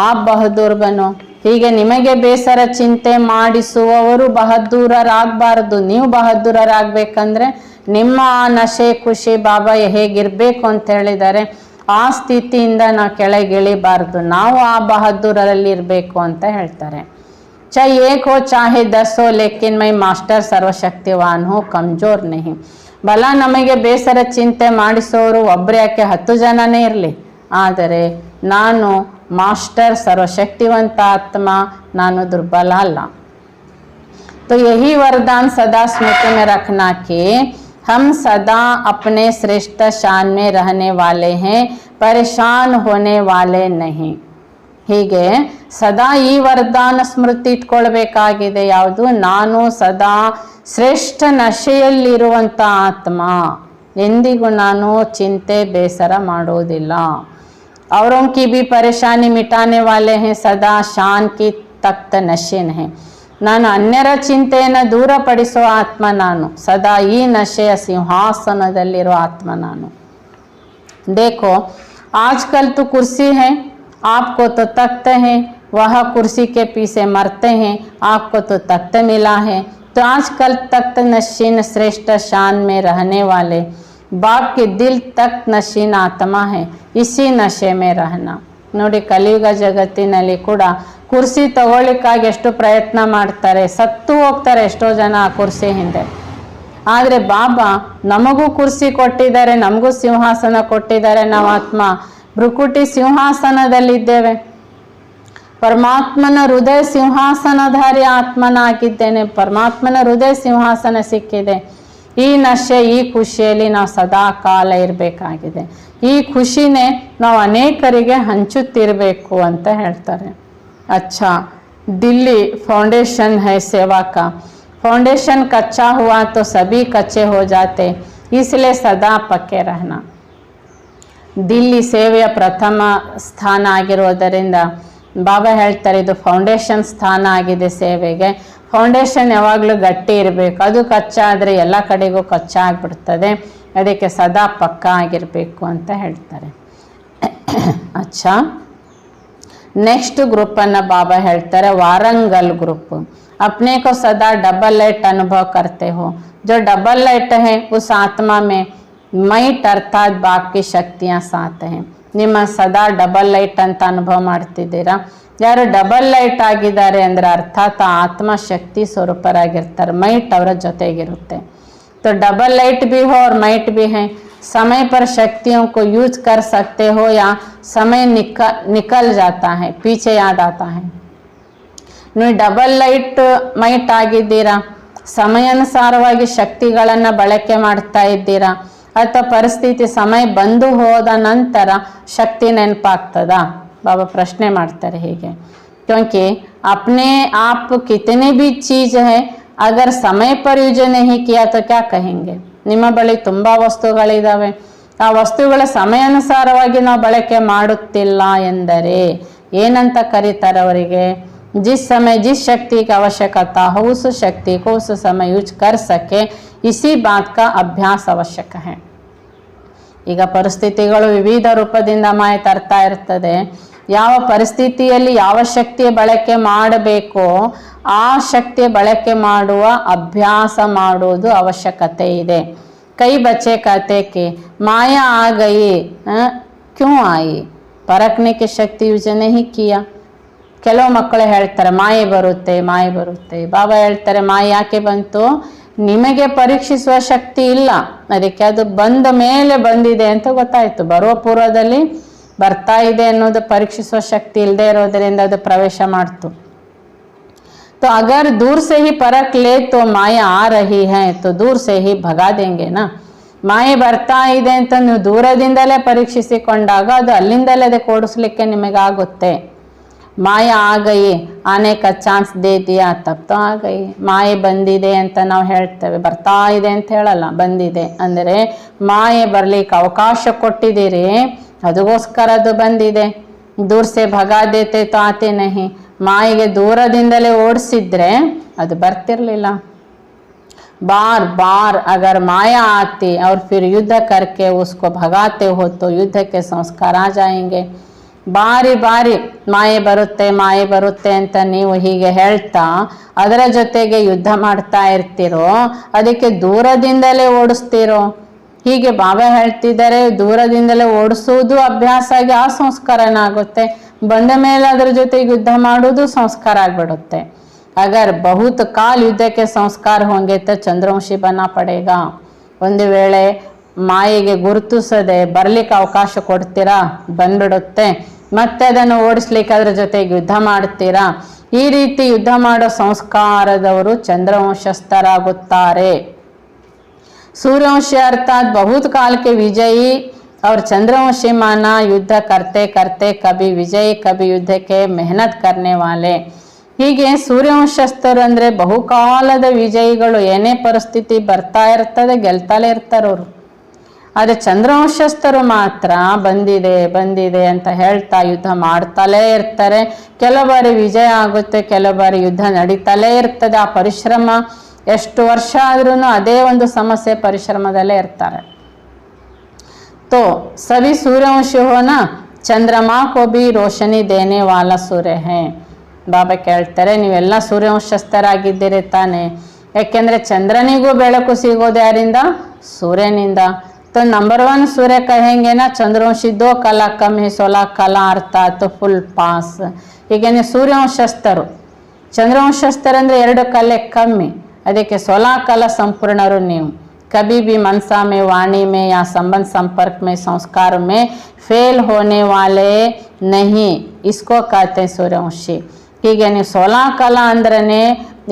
ಆಪ್ ಬಹದ್ದೂರ್ ಬನೋ. ಹೀಗೆ ನಿಮಗೆ ಬೇಸರ ಚಿಂತೆ ಮಾಡಿಸುವವರು ಬಹದ್ದೂರರಾಗಬಾರ್ದು. ನೀವು ಬಹದ್ದೂರರಾಗಬೇಕಂದ್ರೆ ನಿಮ್ಮ ಆ ನಶೆ ಖುಷಿ ಬಾಬಾ ಹೇಗಿರಬೇಕು ಅಂತ ಹೇಳಿದ್ದಾರೆ, ಆ ಸ್ಥಿತಿಯಿಂದ ನಾವು ಕೆಳಗಿಳಿಬಾರ್ದು, ನಾವು ಆ ಬಹದ್ದೂರಲ್ಲಿ ಇರಬೇಕು ಅಂತ ಹೇಳ್ತಾರೆ. चाहे एक हो चाहे 10 हो, लेकिन मैं मास्टर सर्वशक्तिवान हूँ, कमजोर नहीं. ಬಲ ನಮಗೆ ಬೇಸರ ಚಿಂತೆ ಮಾಡಿಸೋರು ಒಬ್ಬರು ಯಾಕೆ 10 ಜನನೇ ಇರಲಿ, ಆದರೆ ನಾನು ಮಾಸ್ಟರ್ ಸರ್ವಶಕ್ತಿವಂತ ಆತ್ಮ, ನಾನು ದುರ್ಬಲ ಅಲ್ಲ. तो यही वरदान सदा स्मृति में रखना कि हम सदा अपने श्रेष्ठ शान में रहने वाले हैं, परेशान होने वाले नहीं. ಹೀಗೆ ಸದಾ ಈ ವರದಾನ ಸ್ಮೃತಿ ಇಟ್ಕೊಳ್ಬೇಕಾಗಿದೆ. ಯಾವುದು? ನಾನು ಸದಾ ಶ್ರೇಷ್ಠ ನಶೆಯಲ್ಲಿರುವಂಥ ಆತ್ಮ, ಎಂದಿಗೂ ನಾನು ಚಿಂತೆ ಬೇಸರ ಮಾಡೋದಿಲ್ಲ. औरों की भी परेशानी मिटाने वाले हैं, सदा शान की तख्त नशीन है. ನಾನು ಅನ್ಯರ ಚಿಂತೆಯನ್ನು ದೂರಪಡಿಸುವ ಆತ್ಮ ನಾನು, ಸದಾ ಈ ನಶೆಯ ಸಿಂಹಾಸನದಲ್ಲಿರೋ ಆತ್ಮ ನಾನು. देखो आजकल तो कुर्सी है, आपको तो तख्त है, वह कुर्सी के पीछे मरते हैं, आपको तो तख्त मिला है. तो आजकल तख्त नशीन श्रेष्ठ शान में रहने वाले बाप के दिल तख्त नशीन आत्मा है, इसी नशे में रहना. ನೋಡಿ ಕಲಿಯುಗ ಜಗತ್ತಿನಲ್ಲಿ ಕೂಡ ಕುರ್ಸಿ ತಗೊಳ್ಳಿಕ್ಕಾಗಿ ಎಷ್ಟು ಪ್ರಯತ್ನ ಮಾಡ್ತಾರೆ, ಸತ್ತು ಹೋಗ್ತಾರೆ ಎಷ್ಟೋ ಜನ ಆ ಕುರ್ಸಿ ಹಿಂದೆ. ಆದರೆ ಬಾಬಾ ನಮಗೂ ಕುರ್ಸಿ ಕೊಟ್ಟಿದ್ದಾರೆ, ನಮಗೂ ಸಿಂಹಾಸನ ಕೊಟ್ಟಿದ್ದಾರೆ, ನಾವು ಆತ್ಮ ಭ್ರುಕುಟಿ ಸಿಂಹಾಸನದಲ್ಲಿದ್ದೇವೆ. ಪರಮಾತ್ಮನ ಹೃದಯ ಸಿಂಹಾಸನಧಾರಿ ಆತ್ಮನಾಗಿದ್ದೇನೆ. ಪರಮಾತ್ಮನ ಹೃದಯ ಸಿಂಹಾಸನ ಸಿಕ್ಕಿದೆ. ಈ ನಶೆ, ಈ ಖುಷಿಯಲ್ಲಿ ನಾವು ಸದಾ ಕಾಲ ಇರಬೇಕಾಗಿದೆ. ಈ ಖುಷಿನೇ ನಾವು ಅನೇಕರಿಗೆ ಹಂಚುತ್ತಿರಬೇಕು ಅಂತ ಹೇಳ್ತಾರೆ. अच्छा, दिल्ली फाउंडेशन है सेवा का. फाउंडेशन कच्चा हुआ तो सभी कच्चे हो जाते, इसलिए सदा पक्के रहना. ದಿಲ್ಲಿ ಸೇವೆಯ ಪ್ರಥಮ ಸ್ಥಾನ ಆಗಿರೋದರಿಂದ ಬಾಬಾ ಹೇಳ್ತಾರೆ ಇದು ಫೌಂಡೇಶನ್ ಸ್ಥಾನ ಆಗಿದೆ ಸೇವೆಗೆ. ಫೌಂಡೇಶನ್ ಯಾವಾಗಲೂ ಗಟ್ಟಿ ಇರಬೇಕು. ಅದು ಕಚ್ಚಾ ಆದರೆ ಎಲ್ಲ ಕಡೆಗೂ ಕಚ್ಚಾ ಆಗಿಬಿಡ್ತದೆ. ಅದಕ್ಕೆ ಸದಾ ಪಕ್ಕಾ ಆಗಿರಬೇಕು ಅಂತ ಹೇಳ್ತಾರೆ. ಅಚ್ಚಾ, नेक्स्ट ग्रुप बाबा ಹೇಳ್ತಾರೆ वारंगल ग्रुप. अपने को सदा डबल लाइट अनुभव करते हो. जो डबल लाइट है उस आत्मा में ಮೈಟ್ ಅರ್ಥಾತ್ ಬಾಕಿ ಶಕ್ತಿಯ ಸಾಥ है. ನಿಮ್ಮ ಸದಾ ಡಬಲ್ ಲೈಟ್ ಅಂತ ಅನುಭವ ಮಾಡ್ತಿದ್ದೀರಾ. ಯಾರು ಡಬಲ್ ಲೈಟ್ ಆಗಿದ್ದಾರೆ ಅಂದರೆ ಅರ್ಥಾತ್ ಆತ್ಮ ಶಕ್ತಿ ಸ್ವರೂಪರಾಗಿರ್ತಾರೆ. ಮೈಟ್ ಅವರ ಜೊತೆಗಿರುತ್ತೆ. तो डबल लाइट भी हो और माइट भी है. समय पर शक्तियों को यूज कर सकते हो या समय निकल जाता है, पीछे याद आता है. ನೀವು ಡಬಲ್ ಲೈಟ್ ಮೈಟ್ ಆಗಿದ್ದೀರಾ, ಸಮಯಾನುಸಾರವಾಗಿ ಶಕ್ತಿಗಳನ್ನು ಬಳಕೆ ಮಾಡ್ತಾ ಇದ್ದೀರಾ, ಅಥವಾ ಪರಿಸ್ಥಿತಿ ಸಮಯ ಬಂದು ಹೋದ ನಂತರ ಶಕ್ತಿ ನೆನಪಾಗ್ತದಾ? ಬಾಬಾ ಪ್ರಶ್ನೆ ಮಾಡ್ತಾರೆ ಹೀಗೆ. क्योंकि अपने आप कितने भी चीज है अगर समय पर यूज नहीं किया तो क्या कहेंगे. ನಿಮ್ಮ ಬಳಿ ತುಂಬ ವಸ್ತುಗಳಿದ್ದಾವೆ, ಆ ವಸ್ತುಗಳ ಸಮಯಾನುಸಾರವಾಗಿ ನಾವು ಬಳಕೆ ಮಾಡುತ್ತಿಲ್ಲ ಎಂದರೆ ಏನಂತ ಕರೀತಾರೆ ಅವರಿಗೆ? जिस समय जिस शक्ति की आवश्यकता हो उस शक्ति को उस समय यूज कर सके, इसी बात का अभ्यास आवश्यक है. ಈಗ ಪರಿಸ್ಥಿತಿಗಳು ವಿವಿಧ ರೂಪದಿಂದ ಮಾಯ ತರ್ತಾ ಇರ್ತದೆ. ಯಾವ ಪರಿಸ್ಥಿತಿಯಲ್ಲಿ ಯಾವ ಶಕ್ತಿಯ ಬಳಕೆ ಮಾಡಬೇಕೋ ಆ ಶಕ್ತಿಯ ಬಳಕೆ ಮಾಡುವ ಅಭ್ಯಾಸ ಮಾಡುವುದು ಅವಶ್ಯಕತೆ ಇದೆ. ಕೈ ಬಚ್ಚೆ कहते कि माया आ गई, क्यों आई? परखने की शक्ति यूज नहीं किया. ಕೆಲವು ಮಕ್ಕಳು ಹೇಳ್ತಾರೆ ಮಾಯೆ ಬರುತ್ತೆ ಮಾಯೆ ಬರುತ್ತೆ. ಬಾಬಾ ಹೇಳ್ತಾರೆ ಮಾಯೆ ಯಾಕೆ ಬಂತು? ನಿಮಗೆ ಪರೀಕ್ಷಿಸುವ ಶಕ್ತಿ ಇಲ್ಲ, ಅದಕ್ಕೆ ಅದು ಬಂದ ಮೇಲೆ ಬಂದಿದೆ ಅಂತ ಗೊತ್ತಾಯ್ತು. ಬರುವ ಪೂರ್ವದಲ್ಲಿ ಬರ್ತಾ ಇದೆ ಅನ್ನೋದು ಪರೀಕ್ಷಿಸುವ ಶಕ್ತಿ ಇಲ್ಲದೆ ಇರೋದರಿಂದ ಅದು ಪ್ರವೇಶ ಮಾಡ್ತು. तो अगर दूर से ही परख ले तो माया आ रही है तो दूर से ही भगा देंगे ना. ಮಾಯೆ ಬರ್ತಾ ಇದೆ ಅಂತ ನೀವು ದೂರದಿಂದಲೇ ಪರೀಕ್ಷಿಸಿಕೊಂಡಾಗ ಅದು ಅಲ್ಲಿಂದಲೇ ಅದಕ್ಕೆ ಓಡಿಸ್ಲಿಕ್ಕೆ ನಿಮಗಾಗುತ್ತೆ. ಮಾಯೆ ಆ ಗಯಿ ಆನೆ ಕಾ ಚಾನ್ಸ್ ದೇ ದಿಯಾ ತಬ್ ತೋ ಆ ಗಯಿ. ಮಾಯೆ ಬಂದಿದೆ ಅಂತ ನಾವು ಹೇಳ್ತೇವೆ, ಬರ್ತಾ ಇದೆ ಅಂತ ಹೇಳಲ್ಲ. ಬಂದಿದೆ ಅಂದರೆ ಮಾಯೆ ಬರ್ಲಿಕ್ಕೆ ಅವಕಾಶ ಕೊಟ್ಟಿದ್ದೀರಿ, ಅದಕ್ಕೋಸ್ಕರ ಅದು ಬಂದಿದೆ. ದೂರ ಸೆ ಭಗಾ ದೇತೆ ತೋ ಆತೆ ನಹಿ. ಮಾಯೆಗೆ ದೂರದಿಂದಲೇ ಓಡಿಸಿದ್ರೆ ಅದು ಬರ್ತಿರ್ಲಿಲ್ಲ. बार बार अगर माया आती और फिर युद्ध करके उसको भगाते हो तो युद्ध के संस्कार आ जाएंगे. ಬಾರಿ ಬಾರಿ ಮಾಯೆ ಬರುತ್ತೆ ಅಂತ ನೀವು ಹೀಗೆ ಹೇಳ್ತಾ ಅದರ ಜೊತೆಗೆ ಯುದ್ಧ ಮಾಡ್ತಾ ಇರ್ತೀರೋ, ಅದಕ್ಕೆ ದೂರದಿಂದಲೇ ಓಡಿಸ್ತೀರೋ. ಹೀಗೆ ಬಾಬಾ ಹೇಳ್ತಿದ್ದಾರೆ, ದೂರದಿಂದಲೇ ಓಡಿಸುವುದು ಅಭ್ಯಾಸ ಆಗಿ ಆ ಸಂಸ್ಕಾರನ ಆಗುತ್ತೆ. ಬಂದ ಮೇಲೆ ಅದರ ಜೊತೆಗೆ ಯುದ್ಧ ಮಾಡುವುದು ಸಂಸ್ಕಾರ ಆಗ್ಬಿಡುತ್ತೆ. अगर बहुत काल युद्ध के संस्कार होंगे तो चंद्रवंशी बना पड़ेगा. ಒಂದು ವೇಳೆ ಮಾಯೆಗೆ ಗುರುತಿಸದೆ ಬರ್ಲಿಕ್ಕೆ ಅವಕಾಶ ಕೊಡ್ತೀರಾ, ಬಂದ್ಬಿಡುತ್ತೆ. ಮತ್ತೆ ಅದನ್ನು ಓಡಿಸ್ಲಿಕ್ಕೆ ಅದರ ಜೊತೆಗೆ ಯುದ್ಧ ಮಾಡ್ತೀರಾ. ಈ ರೀತಿ ಯುದ್ಧ ಮಾಡೋ ಸಂಸ್ಕಾರದವರು ಚಂದ್ರವಂಶಸ್ಥರಾಗುತ್ತಾರೆ. सूर्यवंशी अर्थात बहुत काल के विजयी और चंद्रवंशी माना युद्ध करते करते कभी विजयी कभी युद्ध के मेहनत करने वाले. ಹೀಗೆ ಸೂರ್ಯವಂಶಸ್ಥರು ಅಂದರೆ ಬಹುಕಾಲದ ವಿಜಯಿಗಳು. ಏನೇ ಪರಿಸ್ಥಿತಿ ಬರ್ತಾ ಇರ್ತದೆ ಗೆಲ್ತಲೇ ಇರ್ತಾರವರು. ಆದರೆ ಚಂದ್ರವಂಶಸ್ಥರು ಮಾತ್ರ ಬಂದಿದೆ ಅಂತ ಹೇಳ್ತಾ ಯುದ್ಧ ಮಾಡ್ತಲೇ ಇರ್ತಾರೆ. ಕೆಲವು ಬಾರಿ ವಿಜಯ ಆಗುತ್ತೆ, ಕೆಲವು ಬಾರಿ ಯುದ್ಧ ನಡೀತಲೇ ಇರ್ತದೆ. ಆ ಪರಿಶ್ರಮ ಎಷ್ಟು ವರ್ಷ ಆದ್ರೂ ಅದೇ ಒಂದು ಸಮಸ್ಯೆ ಪರಿಶ್ರಮದಲ್ಲೇ ಇರ್ತಾರೆ. तो सभी सूर्यवंशी हो ना, चंद्रमा को भी रोशनी देने वाला सूर्य है. ಬಾಬಾ ಕೇಳ್ತಾರೆ, ನೀವೆಲ್ಲ ಸೂರ್ಯವಂಶಸ್ಥರಾಗಿದ್ದೀರಿ ತಾನೆ, ಯಾಕೆಂದ್ರೆ ಚಂದ್ರನಿಗೂ ಬೆಳಕು ಸಿಗೋದು ಯಾರಿಂದ? ಸೂರ್ಯನಿಂದ. तो नंबर 1 सूर्य कहेंगे ना, चंद्रवंशी 2 कला कम है 16 कला अर्थात फुल पास. ಹೀಗೇನೆ ಸೂರ್ಯವಂಶಸ್ಥರು, ಚಂದ್ರವಂಶಸ್ಥರು ಅಂದರೆ 2 ಕಲೆ ಕಮ್ಮಿ, ಅದಕ್ಕೆ 16 ಕಲಾ ಸಂಪೂರ್ಣರು ನೀವು. कभी भी मनसा में, वाणी में या संबंध संपर्क में, संस्कार में फेल होने वाले नहीं. इसको कहते हैं सूर्यವಂಶಿ. ಹೀಗೆ ನೀವು 16 ಕಲಾ ಅಂದ್ರೇ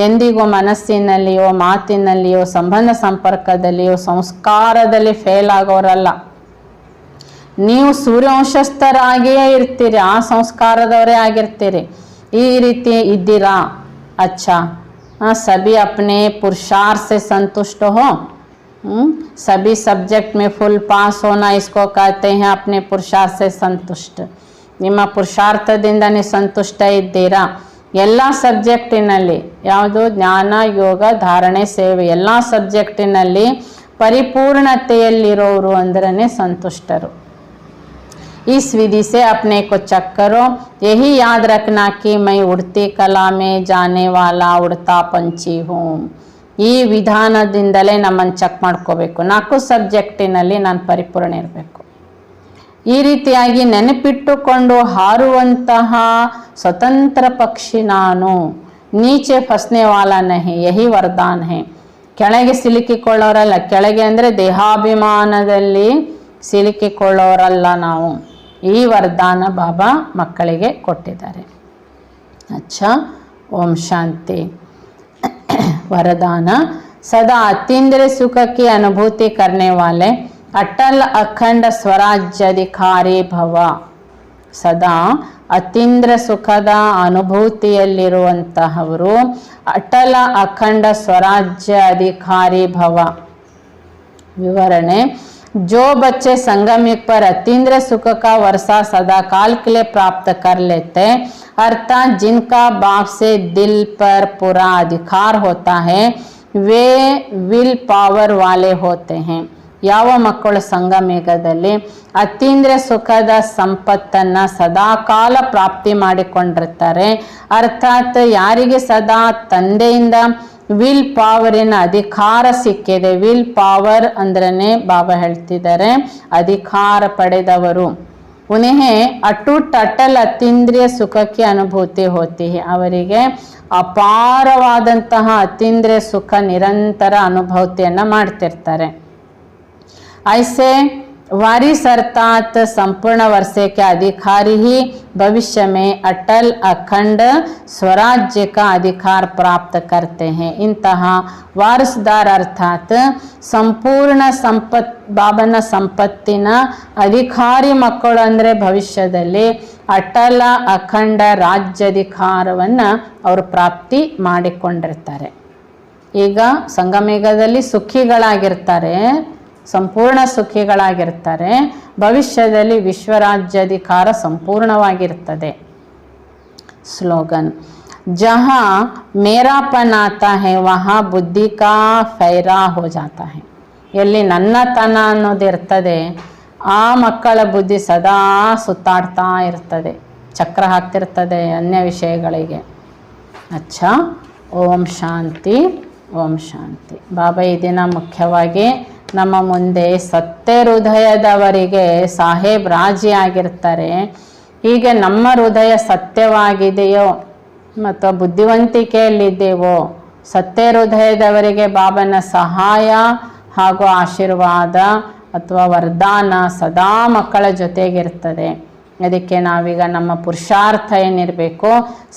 ಎಂದಿಗೂ ಮನಸ್ಸಿನಲ್ಲಿಯೋ, ಮಾತಿನಲ್ಲಿಯೋ, ಸಂಬಂಧ ಸಂಪರ್ಕದಲ್ಲಿಯೋ, ಸಂಸ್ಕಾರದಲ್ಲಿ ಫೇಲ್ ಆಗೋರಲ್ಲ. ನೀವು ಸೂರ್ಯವಂಶಸ್ಥರಾಗಿಯೇ ಇರ್ತೀರಿ, ಆ ಸಂಸ್ಕಾರದವರೇ ಆಗಿರ್ತೀರಿ. ಈ ರೀತಿ ಇದ್ದೀರಾ? अच्छा, सभी अपने पुरुषार्थ से संतुष्ट हो. सभी सब्जेक्ट में फुल पास होना, इसको कहते हैं अपने पुरुषार्थ से संतुष्ट. ನಿಮ್ಮ ಪುರುಷಾರ್ಥದಿಂದ ನೀವು ಸಂತುಷ್ಟ ಇದ್ದೀರಾ? ಎಲ್ಲ ಸಬ್ಜೆಕ್ಟಿನಲ್ಲಿ, ಯಾವುದು ಜ್ಞಾನ, ಯೋಗ, ಧಾರಣೆ, ಸೇವೆ, ಎಲ್ಲ ಸಬ್ಜೆಕ್ಟಿನಲ್ಲಿ ಪರಿಪೂರ್ಣತೆಯಲ್ಲಿರೋರು ಅಂದ್ರೇ ಸಂತುಷ್ಟರು. इस विधि से अपने को चेक करो. यही याद रखना कि मैं उड़ती कला में जाने वाला उड़ता पंछी हूँ. ಈ ವಿಧಾನದಿಂದಲೇ ನಮ್ಮನ್ನು ಚೆಕ್ ಮಾಡ್ಕೋಬೇಕು. 4 ಸಬ್ಜೆಕ್ಟಿನಲ್ಲಿ ನಾನು ಪರಿಪೂರ್ಣ ಇರಬೇಕು. ಈ ರೀತಿಯಾಗಿ ನೆನಪಿಟ್ಟುಕೊಂಡು ಹಾರುವಂತಹ ಸ್ವತಂತ್ರ ಪಕ್ಷಿ ನಾನು. ನೀಚೆ ಫಸ್ನೆ ವಾಲ ನಹಿ, ಯಹಿ ವರದಾನ್ ಹೇ. ಕೆಳಗೆ ಸಿಲುಕಿಕೊಳ್ಳೋರಲ್ಲ. ಕೆಳಗೆ ಅಂದರೆ ದೇಹಾಭಿಮಾನದಲ್ಲಿ ಸಿಲುಕಿಕೊಳ್ಳೋರಲ್ಲ ನಾವು. ಈ ವರದಾನ ಬಾಬಾ ಮಕ್ಕಳಿಗೆ ಕೊಟ್ಟಿದ್ದಾರೆ. अच्छा, ओम शांति. वरदान. सदा अतीन्द्रिय सुख की अनुभूति करने वाले अटल अखंड स्वराज्याधिकारी भव. ಸದಾ ಅತೀಂದ್ರ ಸುಖದ ಅನುಭೂತಿಯಲ್ಲಿರುವಂತಹವರು ಅಟಲ ಅಖಂಡ ಸ್ವರಾಜ್ಯ ಅಧಿಕಾರಿ ಭವ. ವಿವರಣೆ. जो बच्चे संगम युग पर अतीन्द्रिय सुख का वर्षा सदा काल के लिए प्राप्त कर लेते, अर्थात जिनका बाप से दिल पर पूरा अधिकार होता है, वे विल पावर वाले होते हैं. ಯಾವ ಮಕ್ಕಳು ಸಂಗಮೇಘದಲ್ಲಿ ಅತೀಂದ್ರಿಯ ಸುಖದ ಸಂಪತ್ತನ್ನು ಸದಾಕಾಲ ಪ್ರಾಪ್ತಿ ಮಾಡಿಕೊಂಡಿರ್ತಾರೆ, ಅರ್ಥಾತ್ ಯಾರಿಗೆ ಸದಾ ತಂದೆಯಿಂದ ವಿಲ್ ಪಾವರಿನ ಅಧಿಕಾರ ಸಿಕ್ಕಿದೆ. ವಿಲ್ ಪಾವರ್ ಅಂದ್ರೇ ಬಾಬಾ ಹೇಳ್ತಿದ್ದಾರೆ ಅಧಿಕಾರ ಪಡೆದವರು. ಉನ್ಹೇ ಅಟೂಟ್ ಅಟಲ್ ಅತೀಂದ್ರಿಯ ಸುಖಕ್ಕೆ ಅನುಭೂತಿ ಹೋತಿ ಹೈ. ಅವರಿಗೆ ಅಪಾರವಾದಂತಹ ಅತೀಂದ್ರಿಯ ಸುಖ ನಿರಂತರ ಅನುಭೂತಿಯನ್ನು ಮಾಡ್ತಿರ್ತಾರೆ. ऐसे वारिस अर्थात संपूर्ण वर्षे के अधिकारी ही भविष्य में अटल अखंड स्वराज्य का अधिकार प्राप्त करते हैं. इंತಹ ವಾರಸುದಾರ ಅರ್ಥಾತ್ ಸಂಪೂರ್ಣ ಬಾಬನ ಸಂಪತ್ತಿನ ಅಧಿಕಾರಿ ಮಕ್ಕಳು ಅಂದರೆ ಭವಿಷ್ಯದಲ್ಲಿ ಅಟಲ ಅಖಂಡ ರಾಜ್ಯಾಧಿಕಾರವನ್ನು ಅವರು ಪ್ರಾಪ್ತಿ ಮಾಡಿಕೊಂಡಿರ್ತಾರೆ. ಈಗ ಸಂಗಮೇಘದಲ್ಲಿ ಸುಖಿಗಳಾಗಿರ್ತಾರೆ, ಸಂಪೂರ್ಣ ಸುಖಿಗಳಾಗಿರ್ತಾರೆ. ಭವಿಷ್ಯದಲ್ಲಿ ವಿಶ್ವರಾಜ್ಯಾಧಿಕಾರ ಸಂಪೂರ್ಣವಾಗಿರ್ತದೆ. ಸ್ಲೋಗನ್. ಜहाँ ಮೇರಾಪನ್ ಆತಾ ಹೈ ವहाँ ಬುದ್ಧಿ ಕಾ ಫೈರಾ ಹೋ ಜಾತಾ ಹೈ. ಎಲ್ಲಿ ನನ್ನತನ ಅನ್ನೋದಿರ್ತದೆ, ಆ ಮಕ್ಕಳ ಬುದ್ಧಿ ಸದಾ ಸುತ್ತಾಡ್ತಾ ಇರ್ತದೆ, ಚಕ್ರ ಹಾಕ್ತಿರ್ತದೆ ಅನ್ಯ ವಿಷಯಗಳಿಗೆ. अच्छा, ಓಂ ಶಾಂತಿ, ಓಂ ಶಾಂತಿ. ಬಾಬಾ ಈ ದಿನ ಮುಖ್ಯವಾಗಿ ನಮ್ಮ ಮುಂದೆ ಸತ್ಯ ಹೃದಯದವರಿಗೆ ಸಾಹೇಬ್ ರಾಜಿ ಆಗಿರ್ತಾರೆ. ಹೀಗೆ ನಮ್ಮ ಹೃದಯ ಸತ್ಯವಾಗಿದೆಯೋ ಮತ್ತು ಬುದ್ಧಿವಂತಿಕೆಯಲ್ಲಿದ್ದೇವೋ, ಸತ್ಯ ಹೃದಯದವರಿಗೆ ಬಾಬನ ಸಹಾಯ ಹಾಗೂ ಆಶೀರ್ವಾದ ಅಥವಾ ವರದಾನ ಸದಾ ಮಕ್ಕಳ ಜೊತೆಗಿರ್ತದೆ. ಅದಕ್ಕೆ ನಾವೀಗ ನಮ್ಮ ಪುರುಷಾರ್ಥ ಏನಿರಬೇಕು,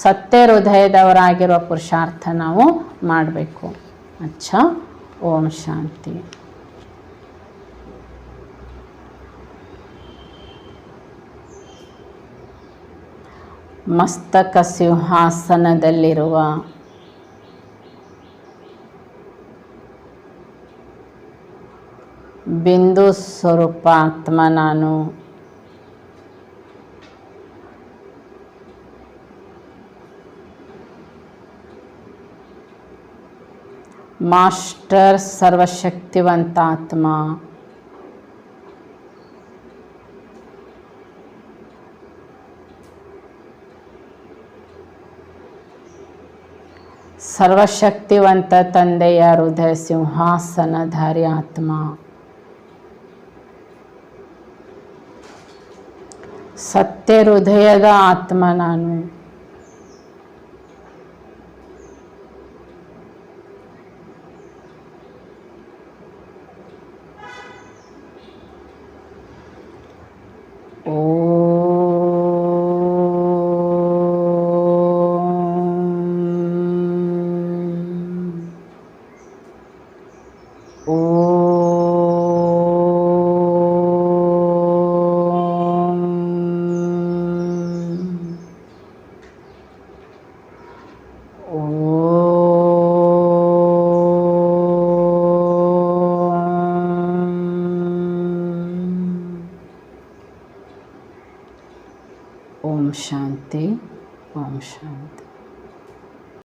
ಸತ್ಯ ಹೃದಯದವರಾಗಿರುವ ಪುರುಷಾರ್ಥ ನಾವು ಮಾಡಬೇಕು. अच्छा, ಓಂ ಶಾಂತಿ. ಮಸ್ತಕ ಸಿಂಹಾಸನದಲ್ಲಿರುವ ಬಿಂದು ಸ್ವರೂಪ ಆತ್ಮ ನಾನು. ಮಾಸ್ಟರ್ ಸರ್ವಶಕ್ತಿವಂತ ಆತ್ಮ. ಸರ್ವಶಕ್ತಿವಂತ ತಂದೆಯ ಹೃದಯ ಸಿಂಹಾಸನಧಾರಿ ಆತ್ಮ. ಸತ್ಯ ಹೃದಯದ ಆತ್ಮ ನಾನು. ಓಂ ಶಾಂತಿ. ಓಂ ಶಾಂತಿ.